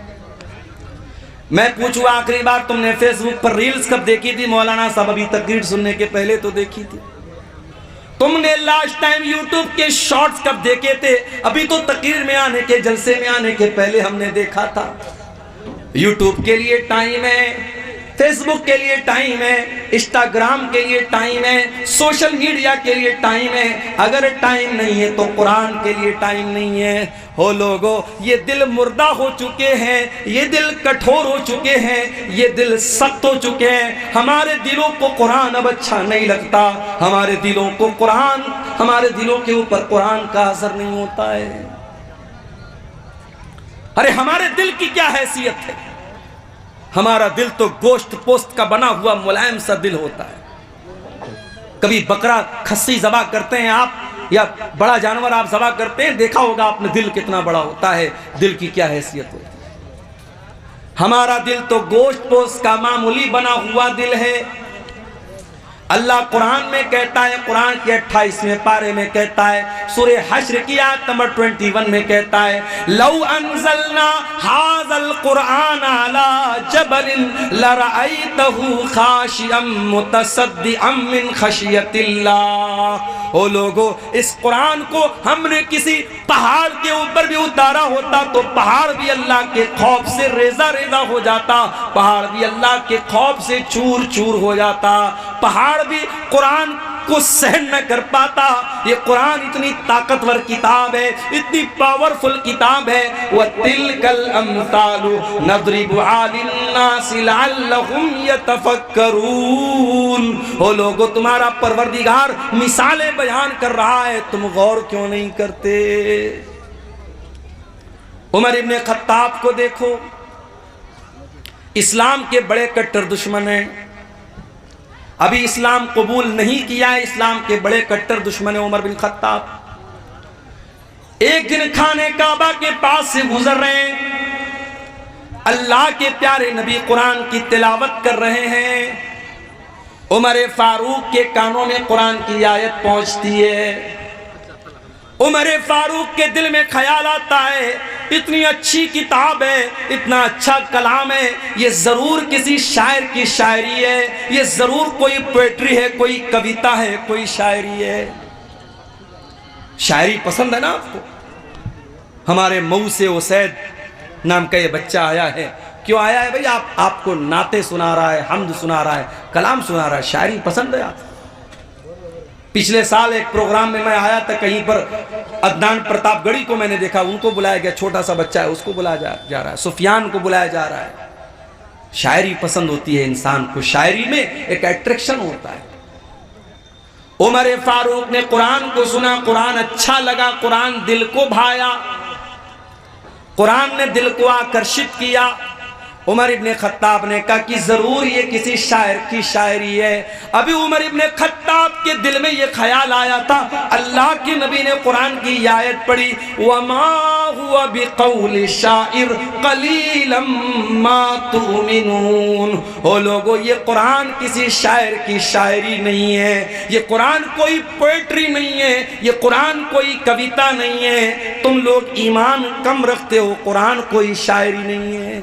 मैं पूछूं आखिरी बार तुमने फेसबुक पर रील्स कब देखी थी? मौलाना साहब अभी तकरीर सुनने के पहले तो देखी थी। तुमने लास्ट टाइम यूट्यूब के शॉर्ट्स कब देखे थे? अभी तो तकरीर में आने के, जलसे में आने के पहले हमने देखा था। यूट्यूब के लिए टाइम है, फेसबुक के लिए टाइम है, इंस्टाग्राम के लिए टाइम है, सोशल मीडिया के लिए टाइम है। अगर टाइम नहीं है तो कुरान के लिए टाइम नहीं है। हो लोगों, ये दिल मुर्दा हो चुके हैं, ये दिल कठोर हो चुके हैं, ये दिल सख्त हो चुके हैं। हमारे दिलों को कुरान अब अच्छा नहीं लगता, हमारे दिलों को कुरान, हमारे दिलों के ऊपर कुरान का असर नहीं होता है। अरे हमारे दिल की क्या हैसियत है? हमारा दिल तो गोश्त पोस्त का बना हुआ मुलायम सा दिल होता है। कभी बकरा खस्सी ज़बा करते हैं आप, या बड़ा जानवर आप ज़बा करते हैं, देखा होगा आपने दिल कितना बड़ा होता है, दिल की क्या हैसियत होती है। हमारा दिल तो गोश्त पोस्त का मामूली बना हुआ दिल है। अल्लाह कुरान में कहता है, कुरान के 28वें पारे में कहता है, सूरे हश्र की आयत नंबर 21 में कहता है, लौ अंज़लना हाज़ल कुरान अला जबलिन लरअयतहु खाशिअम मुतसद्दिअम मिन खशियतिल्लाह। ओ लोगो, इस कुरान को हमने किसी पहाड़ के ऊपर भी उतारा होता तो पहाड़ भी अल्लाह के खौफ से रेजा रेजा हो जाता, पहाड़ भी अल्लाह के खौफ से चूर चूर हो जाता, पहाड़ भी कुरान को सहन न कर पाता। ये कुरान इतनी ताकतवर किताब है, इतनी पावरफुल किताब है। वह तिलकल अम्सालु नदरिबु लिन्नासि लअल्लहुम यतफक्करून। ओ लोगो, तुम्हारा परवरदिगार मिसालें बयान कर रहा है, तुम गौर क्यों नहीं करते? उमर इब्ने खत्ताब को देखो, इस्लाम के बड़े कट्टर दुश्मन हैं, अभी इस्लाम कबूल नहीं किया है, इस्लाम के बड़े कट्टर दुश्मन है उमर बिन खत्ताब। एक दिन खाने काबा के पास से गुजर रहे हैं, अल्लाह के प्यारे नबी कुरान की तिलावत कर रहे हैं। उमर फारूक के कानों में कुरान की आयत पहुंचती है। उमर फारूक के दिल में ख्याल आता है, इतनी अच्छी किताब है, इतना अच्छा कलाम है, ये जरूर किसी शायर की शायरी है, ये जरूर कोई पोएट्री है, कोई कविता है, कोई शायरी है। शायरी पसंद है ना आपको? हमारे मऊ से उसैद नाम का ये बच्चा आया है। क्यों आया है भाई? आपको नाते सुना रहा है, हम्द सुना रहा है, कलाम सुना रहा है। शायरी पसंद है आपको? पिछले साल एक प्रोग्राम में मैं आया था, कहीं पर अदनान प्रतापगढ़ी को मैंने देखा, उनको बुलाया गया, छोटा सा बच्चा है उसको बुलाया जा रहा है, सुफियान को बुलाया जा रहा है। शायरी पसंद होती है इंसान को, शायरी में एक अट्रैक्शन होता है। उमर फारूक ने कुरान को सुना, कुरान अच्छा लगा, कुरान दिल को भाया, कुरान ने दिल को आकर्षित किया। उमर इब्ने खत्ताब ने कहा कि जरूर ये किसी शायर की शायरी है। अभी उमर इब्ने खत्ताब के दिल में ये ख्याल आया था, अल्लाह के नबी ने कुरान की आयत पढ़ी, वमा हुवा बिक़ौलि शाइर क़लीलन मा तुमिनून। ओ लोगो, ये कुरान किसी शायर की शायरी नहीं है, ये कुरान कोई पोएट्री नहीं है, ये कुरान कोई कविता नहीं है। तुम लोग ईमान कम रखते हो, कुरान कोई शायरी नहीं है।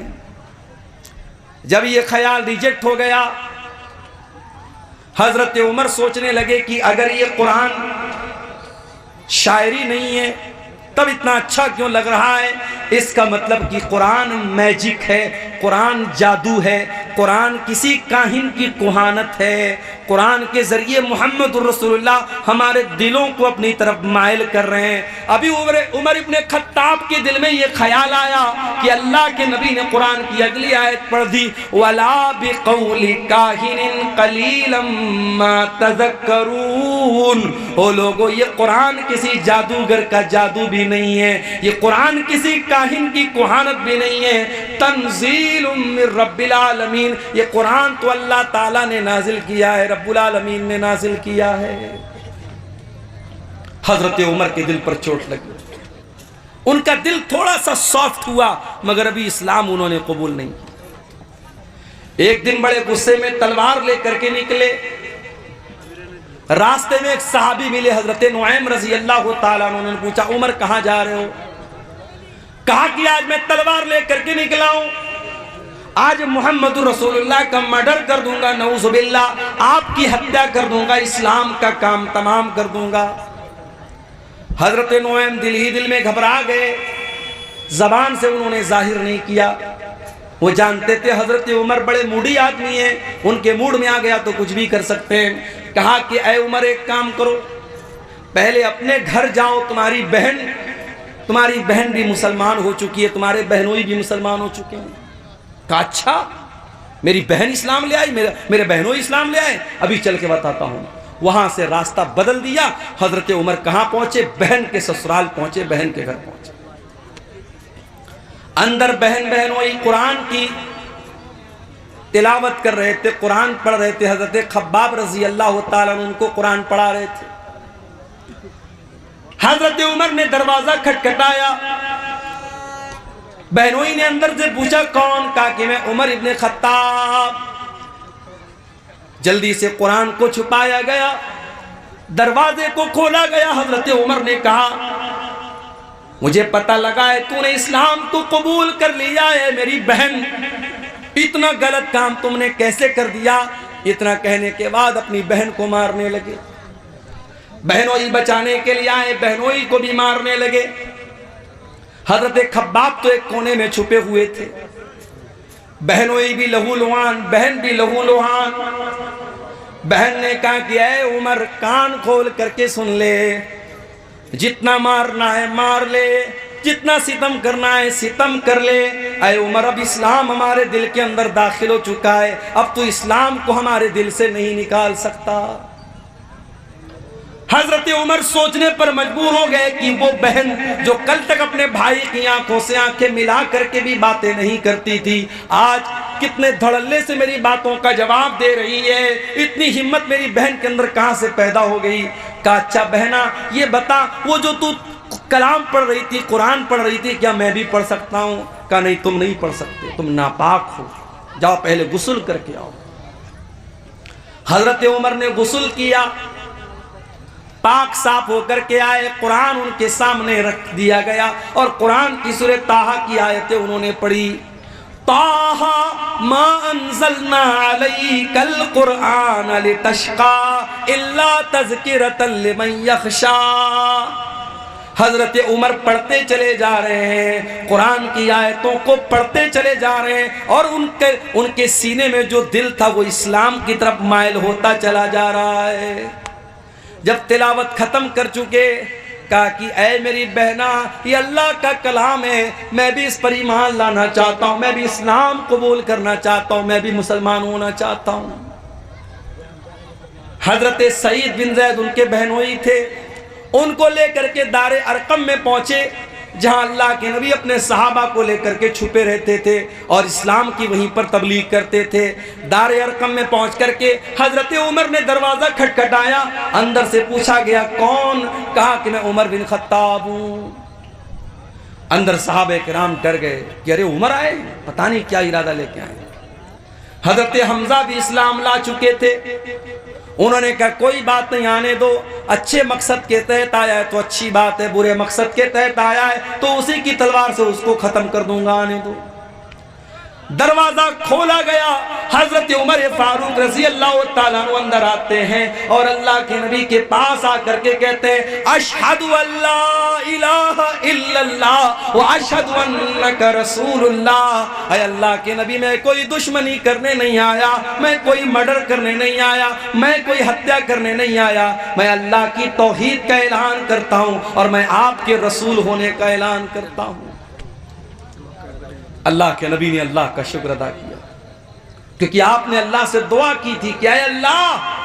जब ये ख्याल रिजेक्ट हो गया, हजरत उमर सोचने लगे कि अगर ये कुरान शायरी नहीं है तब इतना अच्छा क्यों लग रहा है? इसका मतलब कि कुरान मैजिक है, कुरान जादू है, कुरान किसी काहिन की कुहानत है। कुरान के जरिए मोहम्मद रसूलुल्लाह हमारे दिलों को अपनी तरफ माइल कर रहे हैं। अभी उमर इब्ने खत्ताब के दिल में ये ख्याल आया कि अल्लाह के नबी ने कुरान की अगली आयत पढ़ दी, वला बिक़ौलि काहिनिन क़लीलन मा तज़क्करून। ओ लोगो, ये कुरान किसी जादूगर का जादू भी नहीं है, ये कुरान किसी काहिन की कुहानत भी नहीं है। तंज़ीलुम मिर रब्बिल आलमीन, ये कुरान तो अल्लाह ताला ने नाजिल किया है, रब्बुल आलमीन ने नाजिल किया है। हजरत उमर के दिल पर चोट लगी, उनका दिल थोड़ा सा सॉफ्ट हुआ, मगर अभी इस्लाम उन्होंने कबूल नहीं किया। एक दिन बड़े गुस्से में तलवार लेकर के निकले। रास्ते में एक सहाबी मिले, हजरत नुआइम रजी अल्लाह ताला अन्हु। उन्होंने पूछा, उमर कहाँ जा रहे हो? कहा कि आज मैं तलवार लेकर के निकला हूं, आज मोहम्मद रसूलुल्लाह का मर्डर कर दूंगा, नऊजुबिल्लाह, आपकी हत्या कर दूंगा, इस्लाम का काम तमाम कर दूंगा। हजरत नुआइम दिल ही दिल में घबरा गए, जबान से उन्होंने जाहिर नहीं किया। वो जानते थे हजरत उमर बड़े मूडी आदमी हैं, उनके मूड में आ गया तो कुछ भी कर सकते हैं। कहा कि ऐ उमर, एक काम करो, पहले अपने घर जाओ, तुम्हारी बहन भी मुसलमान हो चुकी है, तुम्हारे बहनोई भी मुसलमान हो चुके हैं। कहा अच्छा, मेरी बहन इस्लाम ले आई, मेरे बहनों इस्लाम ले आए, अभी चल के बताता हूँ। वहां से रास्ता बदल दिया। हजरत उमर कहाँ पहुंचे? बहन के ससुराल पहुंचे, बहन के घर पहुंचे। अंदर बहनोई कुरान की तिलावत कर रहे थे, कुरान पढ़ रहे थे। हजरत खब्बाब रजी अल्लाह ताला उनको कुरान पढ़ा रहे थे। हजरत उमर ने दरवाजा खटखटाया, बहनोई ने अंदर से पूछा कौन? कहा कि मैं उमर इब्ने खत्ताब। जल्दी से कुरान को छुपाया गया, दरवाजे को खोला गया। हजरत उमर ने कहा, मुझे पता लगा है तूने इस्लाम को कबूल कर लिया है मेरी बहन, इतना गलत काम तुमने कैसे कर दिया। इतना कहने के बाद अपनी बहन को मारने लगे। बहनोई बचाने के लिए आए, बहनोई को भी मारने लगे। हजरत खब्बाब तो एक कोने में छुपे हुए थे। बहनोई भी लहूलुहान, बहन भी लहूलुहान। बहन ने कहा कि ऐ उमर, कान खोल करके सुन ले, जितना मारना है मार ले, जितना सितम करना है सितम कर ले। ऐ उमर, अब इस्लाम हमारे दिल के अंदर दाखिल हो चुका है, अब तू इस्लाम को हमारे दिल से नहीं निकाल सकता। हजरत उमर सोचने पर मजबूर हो गए कि वो बहन जो कल तक अपने भाई की आंखों से आंखें मिला करके भी बातें नहीं करती थी, आज कितने धड़ल्ले से मेरी बातों का जवाब दे रही है। इतनी हिम्मत मेरी बहन के अंदर कहां से पैदा हो गई। कहा, अच्छा बहना ये बता, वो जो तू कलाम पढ़ रही थी, कुरान पढ़ रही थी, क्या मैं भी पढ़ सकता हूं? कहा, नहीं तुम नहीं पढ़ सकते, तुम नापाक हो, जाओ पहले गुस्ल करके आओ। हजरत उमर ने गुस्ल किया, पाक साफ होकर के आए, कुरान उनके सामने रख दिया गया और कुरान की सूरह ताहा की आयतें उन्होंने पढ़ी। ताहा मा अंज़लना अलैकल कुरआन लितशक़ा इल्ला तज़किरतन लिमन यख़शा। हजरत उमर पढ़ते चले जा रहे हैं, कुरान की आयतों को पढ़ते चले जा रहे हैं और उनके सीने में जो दिल था वो इस्लाम की तरफ माइल होता चला जा रहा है। जब तिलावत खत्म कर चुके, कहा कि ऐ मेरी बहना, ये अल्लाह का कलाम है, मैं भी इस पर ईमान लाना चाहता हूँ, मैं भी इस्लाम कबूल करना चाहता हूँ, मैं भी मुसलमान होना चाहता हूँ। हजरत सईद बिन जैद उनके बहनोई थे, उनको लेकर के दारे अरकम में पहुंचे, जहां अल्लाह के नबी अपने सहाबा को लेकर के छुपे रहते थे और इस्लाम की वहीं पर तबलीग करते थे। दारे अरकम में पहुंच करके हजरत उमर ने दरवाजा खटखटाया, अंदर से पूछा गया कौन? कहा कि मैं उमर बिन खत्ताब हूं। अंदर सहाबे किराम डर गए कि अरे उमर आए, पता नहीं क्या इरादा लेके आए। हजरत हमजा भी इस्लाम ला चुके थे। उन्होंने कहा कोई बात नहीं, आने दो, अच्छे मकसद के तहत आया है तो अच्छी बात है, बुरे मकसद के तहत आया है तो उसी की तलवार से उसको खत्म कर दूंगा, आने दो। दरवाजा खोला गया, हजरत उमर फारूक रजी अल्लाह ताला अन्हु अंदर आते हैं और अल्लाह के नबी के पास आकर के कहते हैं, अशहदु अल्ला इलाहा इल्लल्लाह व अशहदु अन्नका रसूलुल्लाह। ऐ अल्लाह के नबी, मैं कोई दुश्मनी करने नहीं आया, मैं कोई मर्डर करने नहीं आया, मैं कोई हत्या करने नहीं आया, मैं अल्लाह की तौहीद का ऐलान करता हूँ और मैं आपके रसूल होने का ऐलान करता हूँ। अल्लाह के नबी ने अल्लाह का शुक्र अदा किया, क्योंकि आपने अल्लाह से दुआ की थी कि ऐ अल्लाह,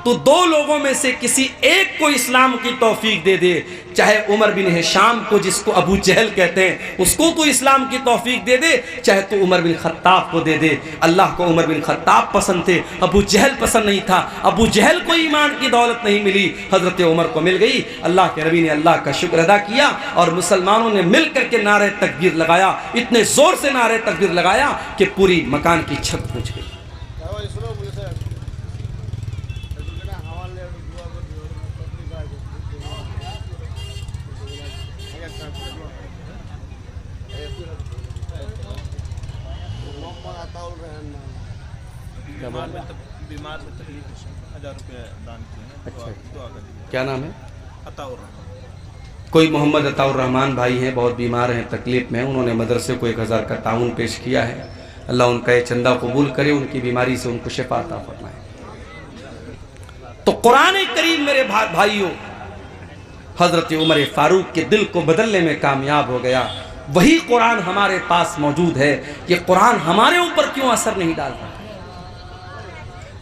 तो दो लोगों में से किसी एक को इस्लाम की तौफीक दे दे, चाहे उमर बिन हिशाम को, जिसको अबू जहल कहते हैं, उसको तो इस्लाम की तौफीक दे दे, चाहे तो उमर बिन खत्ताब को दे दे। अल्लाह को उमर बिन खत्ताब पसंद थे, अबू जहल पसंद नहीं था। अबू जहल को ईमान की दौलत नहीं मिली, हजरत उमर को मिल गई। अल्लाह के नबी ने अल्लाह का शुक्र अदा किया और मुसलमानों ने मिल करके नारे तकबीर लगाया, इतने जोर से नारे तकबीर लगाया कि पूरी मकान की छत पूछ गई। बीमार में तकलीफ 1000 रुपये दान किए। अच्छा, क्या नाम है? अताउर। कोई मोहम्मद अताउर रहमान भाई हैं, बहुत बीमार हैं, तकलीफ में, उन्होंने मदरसे को 1000 का ताउन पेश किया है। अल्लाह उनका ये चंदा कबूल करे, उनकी बीमारी से उनको शिफा अता फरमाए। तो कुरान करीम मेरे भाइयों, हजरत उमर फारूक के दिल को बदलने में कामयाब हो गया। वही कुरान हमारे पास मौजूद है। ये कुरान हमारे ऊपर क्यों असर नहीं डाल रहा?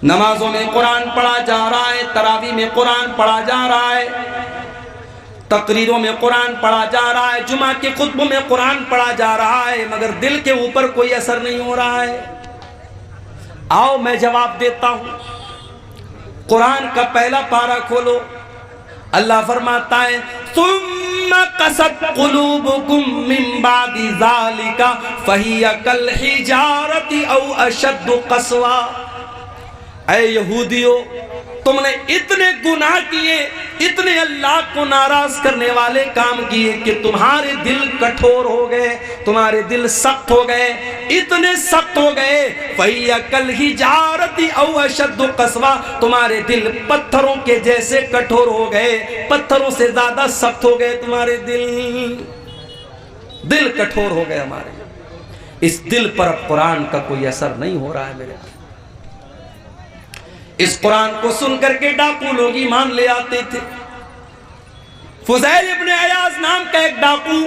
नमाजों में कुरान पढ़ा जा रहा है, तरावी में कुरान पढ़ा जा रहा है, तकरीरों में कुरान पढ़ा जा रहा है, जुमा के खुतबों में कुरान पढ़ा जा रहा है, मगर दिल के ऊपर कोई असर नहीं हो रहा है। आओ मैं जवाब देता हूं। कुरान का पहला पारा खोलो, अल्लाह फरमाता है, सुम्मा कसत कुलूबुकुम मिन बादि ज़ालिका फहिया कल हिजारति औ अशद्दु क़स्वा। ऐ यहूदियों, तुमने इतने गुनाह किए, इतने अल्लाह को नाराज करने वाले काम किए कि तुम्हारे दिल कठोर हो गए, तुम्हारे दिल सख्त हो गए, इतने सख्त हो गए। फैया कल ही जारती औ अशद्दु कसवा, तुम्हारे दिल पत्थरों के जैसे कठोर हो गए, पत्थरों से ज्यादा सख्त हो गए तुम्हारे दिल कठोर हो गए हमारे। इस दिल पर अब कुरान का कोई असर नहीं हो रहा है मेरे। इस कुरान को सुन करके डाकू लोग ईमान ले आते थे। फुज़ैल इब्ने अयाज नाम का एक डाकू,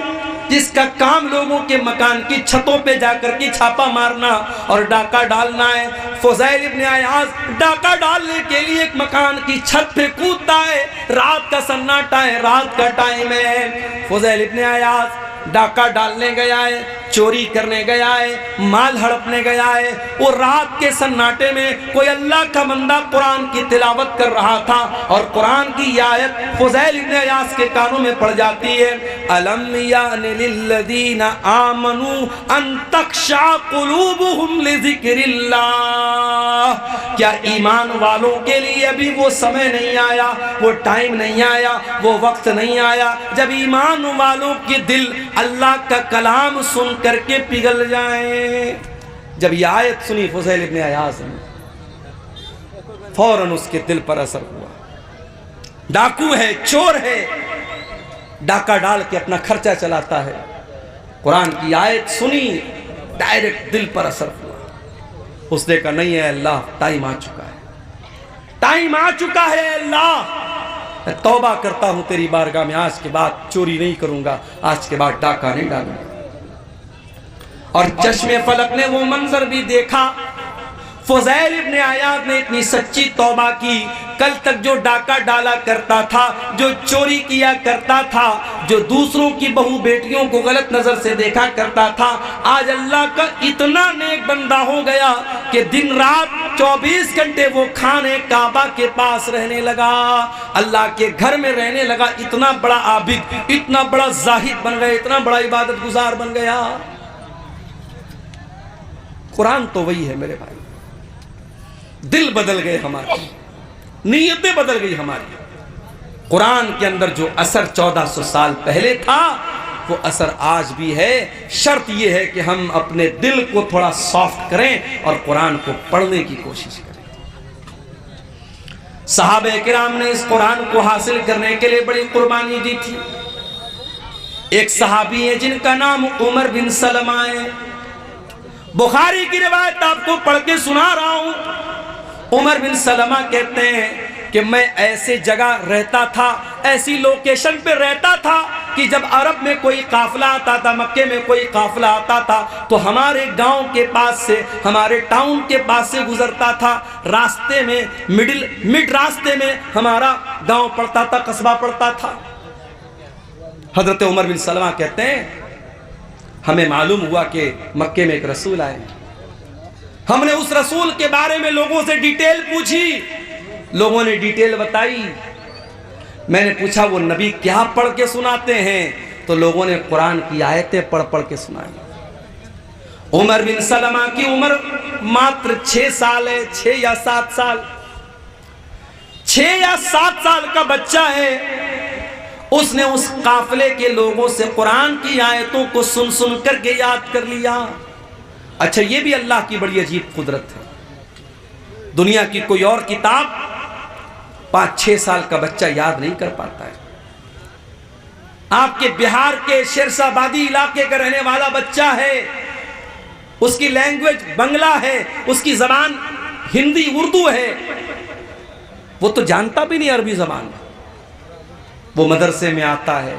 जिसका काम लोगों के मकान की छतों पे जाकर के छापा मारना और डाका डालना है। फुज़ैल इब्ने अयाज डाका डालने के लिए एक मकान की छत पे कूदता है। रात का सन्नाटा है, रात का टाइम है। फुज़ैल इब्ने अयाज डाका डालने गया है, चोरी करने गया है, माल हड़पने गया है। वो रात के सन्नाटे में कोई अल्लाह का बंदा कुरान की तिलावत कर रहा था और कुरान की आयत फुज़ैल इब्ने अयाज के कानों में पड़ जाती है। अलम यानि लिल्लज़ीना आमनू अन तख्शा कुलूबुहुम लिज़िक्रिल्लाह, क्या ईमान वालों के लिए अभी वो समय नहीं आया, वो टाइम नहीं आया, वो वक्त नहीं आया जब ईमान वालों के दिल अल्लाह का कलाम सुन करके पिघल जाए। जब ये आयत सुनी फुज़ैल इब्ने अयाज ने, फौरन उसके दिल पर असर हुआ। डाकू है, चोर है, डाका डाल के अपना खर्चा चलाता है। कुरान की आयत सुनी, डायरेक्ट दिल पर असर हुआ। उसने कहा नहीं है अल्लाह, टाइम आ चुका है, टाइम आ चुका है अल्लाह, मैं तौबा करता हूं तेरी बारगाह में, आज के बाद चोरी नहीं करूंगा, आज के बाद डाका नहीं डालूंगा। और चश्मे फलक ने वो मंजर भी देखा। फुज़ैल इब्ने अयाज ने इतनी सच्ची तौबा की, कल तक जो डाका डाला करता था, जो चोरी किया करता था, जो दूसरों की बहू बेटियों को गलत नजर से देखा करता था, आज अल्लाह का इतना नेक बंदा हो गया कि दिन रात 24 घंटे वो खाने काबा के पास रहने लगा, अल्लाह के घर में रहने लगा। इतना बड़ा आबिद, इतना बड़ा जाहिद बन गया, इतना बड़ा इबादत गुजार बन गया। कुरान तो वही है मेरे भाई। दिल बदल गए हमारे, नीयतें बदल गई हमारी। कुरान के अंदर जो असर 1400 साल पहले था, वो असर आज भी है। शर्त यह है कि हम अपने दिल को थोड़ा सॉफ्ट करें और कुरान को पढ़ने की कोशिश करें। सहाबे किराम ने इस कुरान को हासिल करने के लिए बड़ी कुर्बानी दी थी। एक सहाबी है जिनका नाम उमर बिन सलमा है। बुखारी की रिवायत आपको पढ़ के सुना रहा हूं। उमर बिन सलमा कहते हैं कि मैं ऐसे जगह रहता था, ऐसी लोकेशन पे रहता था कि जब अरब में कोई काफिला आता था, मक्के में कोई काफिला आता था, तो हमारे गांव के पास से, हमारे टाउन के पास से गुजरता था। रास्ते में मिड रास्ते में हमारा गांव पड़ता था, कस्बा पड़ता था। हजरत उमर बिन सलमा कहते हैं हमें मालूम हुआ कि मक्के में एक रसूल आए। हमने उस रसूल के बारे में लोगों से डिटेल पूछी, लोगों ने डिटेल बताई। मैंने पूछा वो नबी क्या पढ़ के सुनाते हैं, तो लोगों ने कुरान की आयतें पढ़ पढ़ के सुनाई। उमर बिन सलमा की उम्र मात्र 6 साल है, 6 या 7 साल, 6 या 7 साल का बच्चा है। उसने उस काफिले के लोगों से कुरान की आयतों को सुन सुन करके याद कर लिया। अच्छा, ये भी अल्लाह की बड़ी अजीब कुदरत है। दुनिया की कोई और किताब 5-6 साल का बच्चा याद नहीं कर पाता है। आपके बिहार के शेरशाबादी इलाके का रहने वाला बच्चा है, उसकी लैंग्वेज बंगला है, उसकी जबान हिंदी उर्दू है, वो तो जानता भी नहीं अरबी जबान। वो मदरसे में आता है,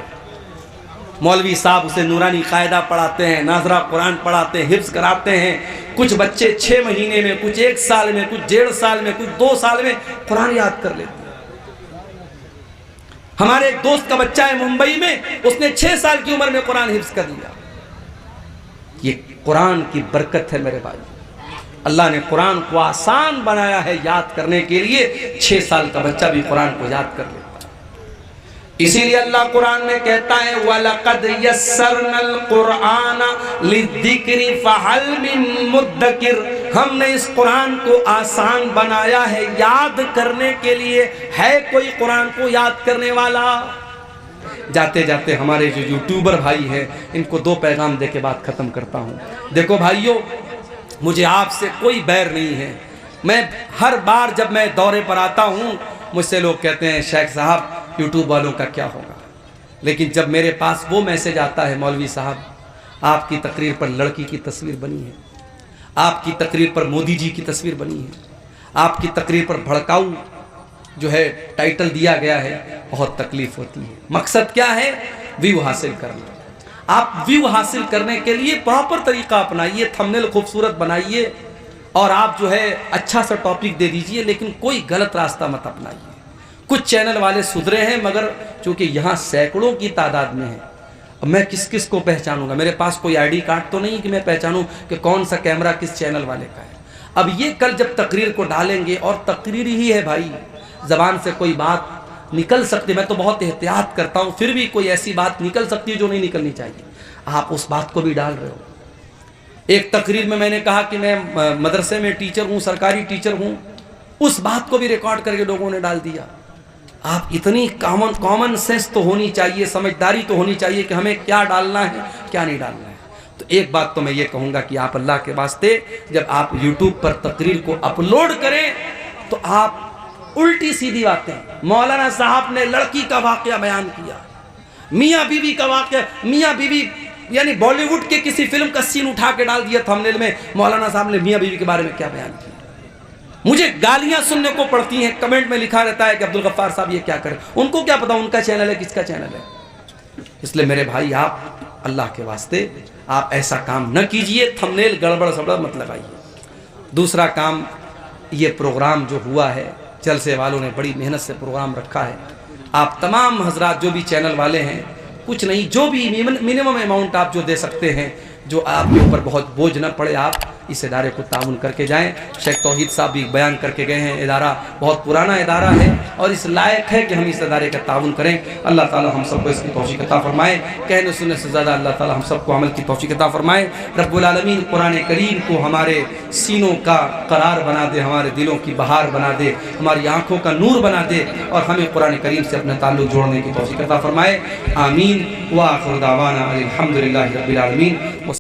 मौलवी साहब उसे नूरानी कायदा पढ़ाते हैं, नाजरा कुरान पढ़ाते हैं, हिफ्ज कराते हैं। कुछ बच्चे 6 महीने में, कुछ 1 साल में, कुछ 1.5 साल में, कुछ 2 साल में कुरान याद कर लेते हैं। हमारे एक दोस्त का बच्चा है मुंबई में, उसने 6 साल की उम्र में कुरान हिफ्ज कर लिया। ये कुरान की बरकत है मेरे भाई। अल्लाह ने कुरान को आसान बनाया है याद करने के लिए। 6 साल का बच्चा भी कुरान को याद कर लेता। इसीलिए अल्लाह कुरान में कहता है वलक़द यस्सरनल कुरआन लिद्दिक्रि फहल मिन मुद्दकिर, हमने इस कुरान को आसान बनाया है याद करने के लिए। है कोई कुरान को याद करने वाला? जाते जाते हमारे जो यूट्यूबर भाई हैं, इनको दो पैगाम दे के बात खत्म करता हूँ। देखो भाइयों, मुझे आपसे कोई बैर नहीं है। मैं हर बार जब मैं दौरे पर आता हूँ, मुझसे लोग कहते हैं शेख साहब यूट्यूब वालों का क्या होगा। लेकिन जब मेरे पास वो मैसेज आता है, मौलवी साहब आपकी तकरीर पर लड़की की तस्वीर बनी है, आपकी तकरीर पर मोदी जी की तस्वीर बनी है, आपकी तकरीर पर भड़काऊ जो है टाइटल दिया गया है, बहुत तकलीफ होती है। मकसद क्या है? व्यू हासिल करना। आप व्यू हासिल करने के लिए प्रॉपर तरीका अपनाइए, थंबनेल खूबसूरत बनाइए और आप जो है अच्छा सा टॉपिक दे दीजिए, लेकिन कोई गलत रास्ता मत अपनाइए। कुछ चैनल वाले सुधरे हैं, मगर चूंकि यहाँ सैकड़ों की तादाद में है, अब मैं किस किस को पहचानूंगा? मेरे पास कोई आईडी कार्ड तो नहीं कि मैं पहचानूं कि कौन सा कैमरा किस चैनल वाले का है। अब ये कल जब तकरीर को डालेंगे, और तकरीर ही है भाई, ज़बान से कोई बात निकल सकती, मैं तो बहुत एहतियात करता हूँ, फिर भी कोई ऐसी बात निकल सकती है जो नहीं निकलनी चाहिए। आप उस बात को भी डाल रहे हो। एक तकरीर में मैंने कहा कि मैं मदरसे में टीचर हूँ, सरकारी टीचर हूँ, उस बात को भी रिकॉर्ड करके लोगों ने डाल दिया। आप इतनी कॉमन सेंस तो होनी चाहिए, समझदारी तो होनी चाहिए कि हमें क्या डालना है क्या नहीं डालना है। तो एक बात तो मैं ये कहूँगा कि आप अल्लाह के वास्ते जब आप यूट्यूब पर तकरीर को अपलोड करें तो आप उल्टी सीधी बातें, मौलाना साहब ने लड़की का वाकया बयान किया, मियाँ बीवी का वाकया, मियाँ बीवी यानी बॉलीवुड के किसी फिल्म का सीन उठा के डाल दिया थंबनेल में, मौलाना साहब ने मियाँ बीवी के बारे में क्या बयान किया। मुझे गालियां सुनने को पड़ती हैं, कमेंट में लिखा रहता है कि अब्दुल गफ्फार साहब ये क्या करें। उनको क्या पता उनका चैनल है किसका चैनल है। इसलिए मेरे भाई, आप अल्लाह के वास्ते आप ऐसा काम न कीजिए, थंबनेल गड़बड़ सड़बड़ मत लगाइए। दूसरा काम, ये प्रोग्राम जो हुआ है, जलसे वालों ने बड़ी मेहनत से प्रोग्राम रखा है। आप तमाम हजरात जो भी चैनल वाले हैं, कुछ नहीं, जो भी मिनिमम अमाउंट आप जो दे सकते हैं, जो आपके ऊपर बहुत बोझ न पड़े, आप इस इदारे को ताउन करके जाएं। शेख तौहीद साहब भी बयान करके गए हैं, इदारा बहुत पुराना इदारा है और इस लायक है कि हम इस इदारे का ताउन करें। अल्लाह ताला हम सबको इसकी तौफीक अता फरमाए। कहने सुनने से ज़्यादा अल्लाह ताला हम सबको अमल की तौफीक अता फरमाए। रब्बुल आलमीन कुरान करीम को हमारे सीनों का करार बना दे, हमारे दिलों की बहार बना दे, हमारी आँखों का नूर बना दे और हमें कुरान करीम से अपना ताल्लुक़ जोड़ने की तौफीक अता फरमाए। आमीन। व आखिर दावाना अल्हम्दुलिल्लाहि रब्बिल आलमीन।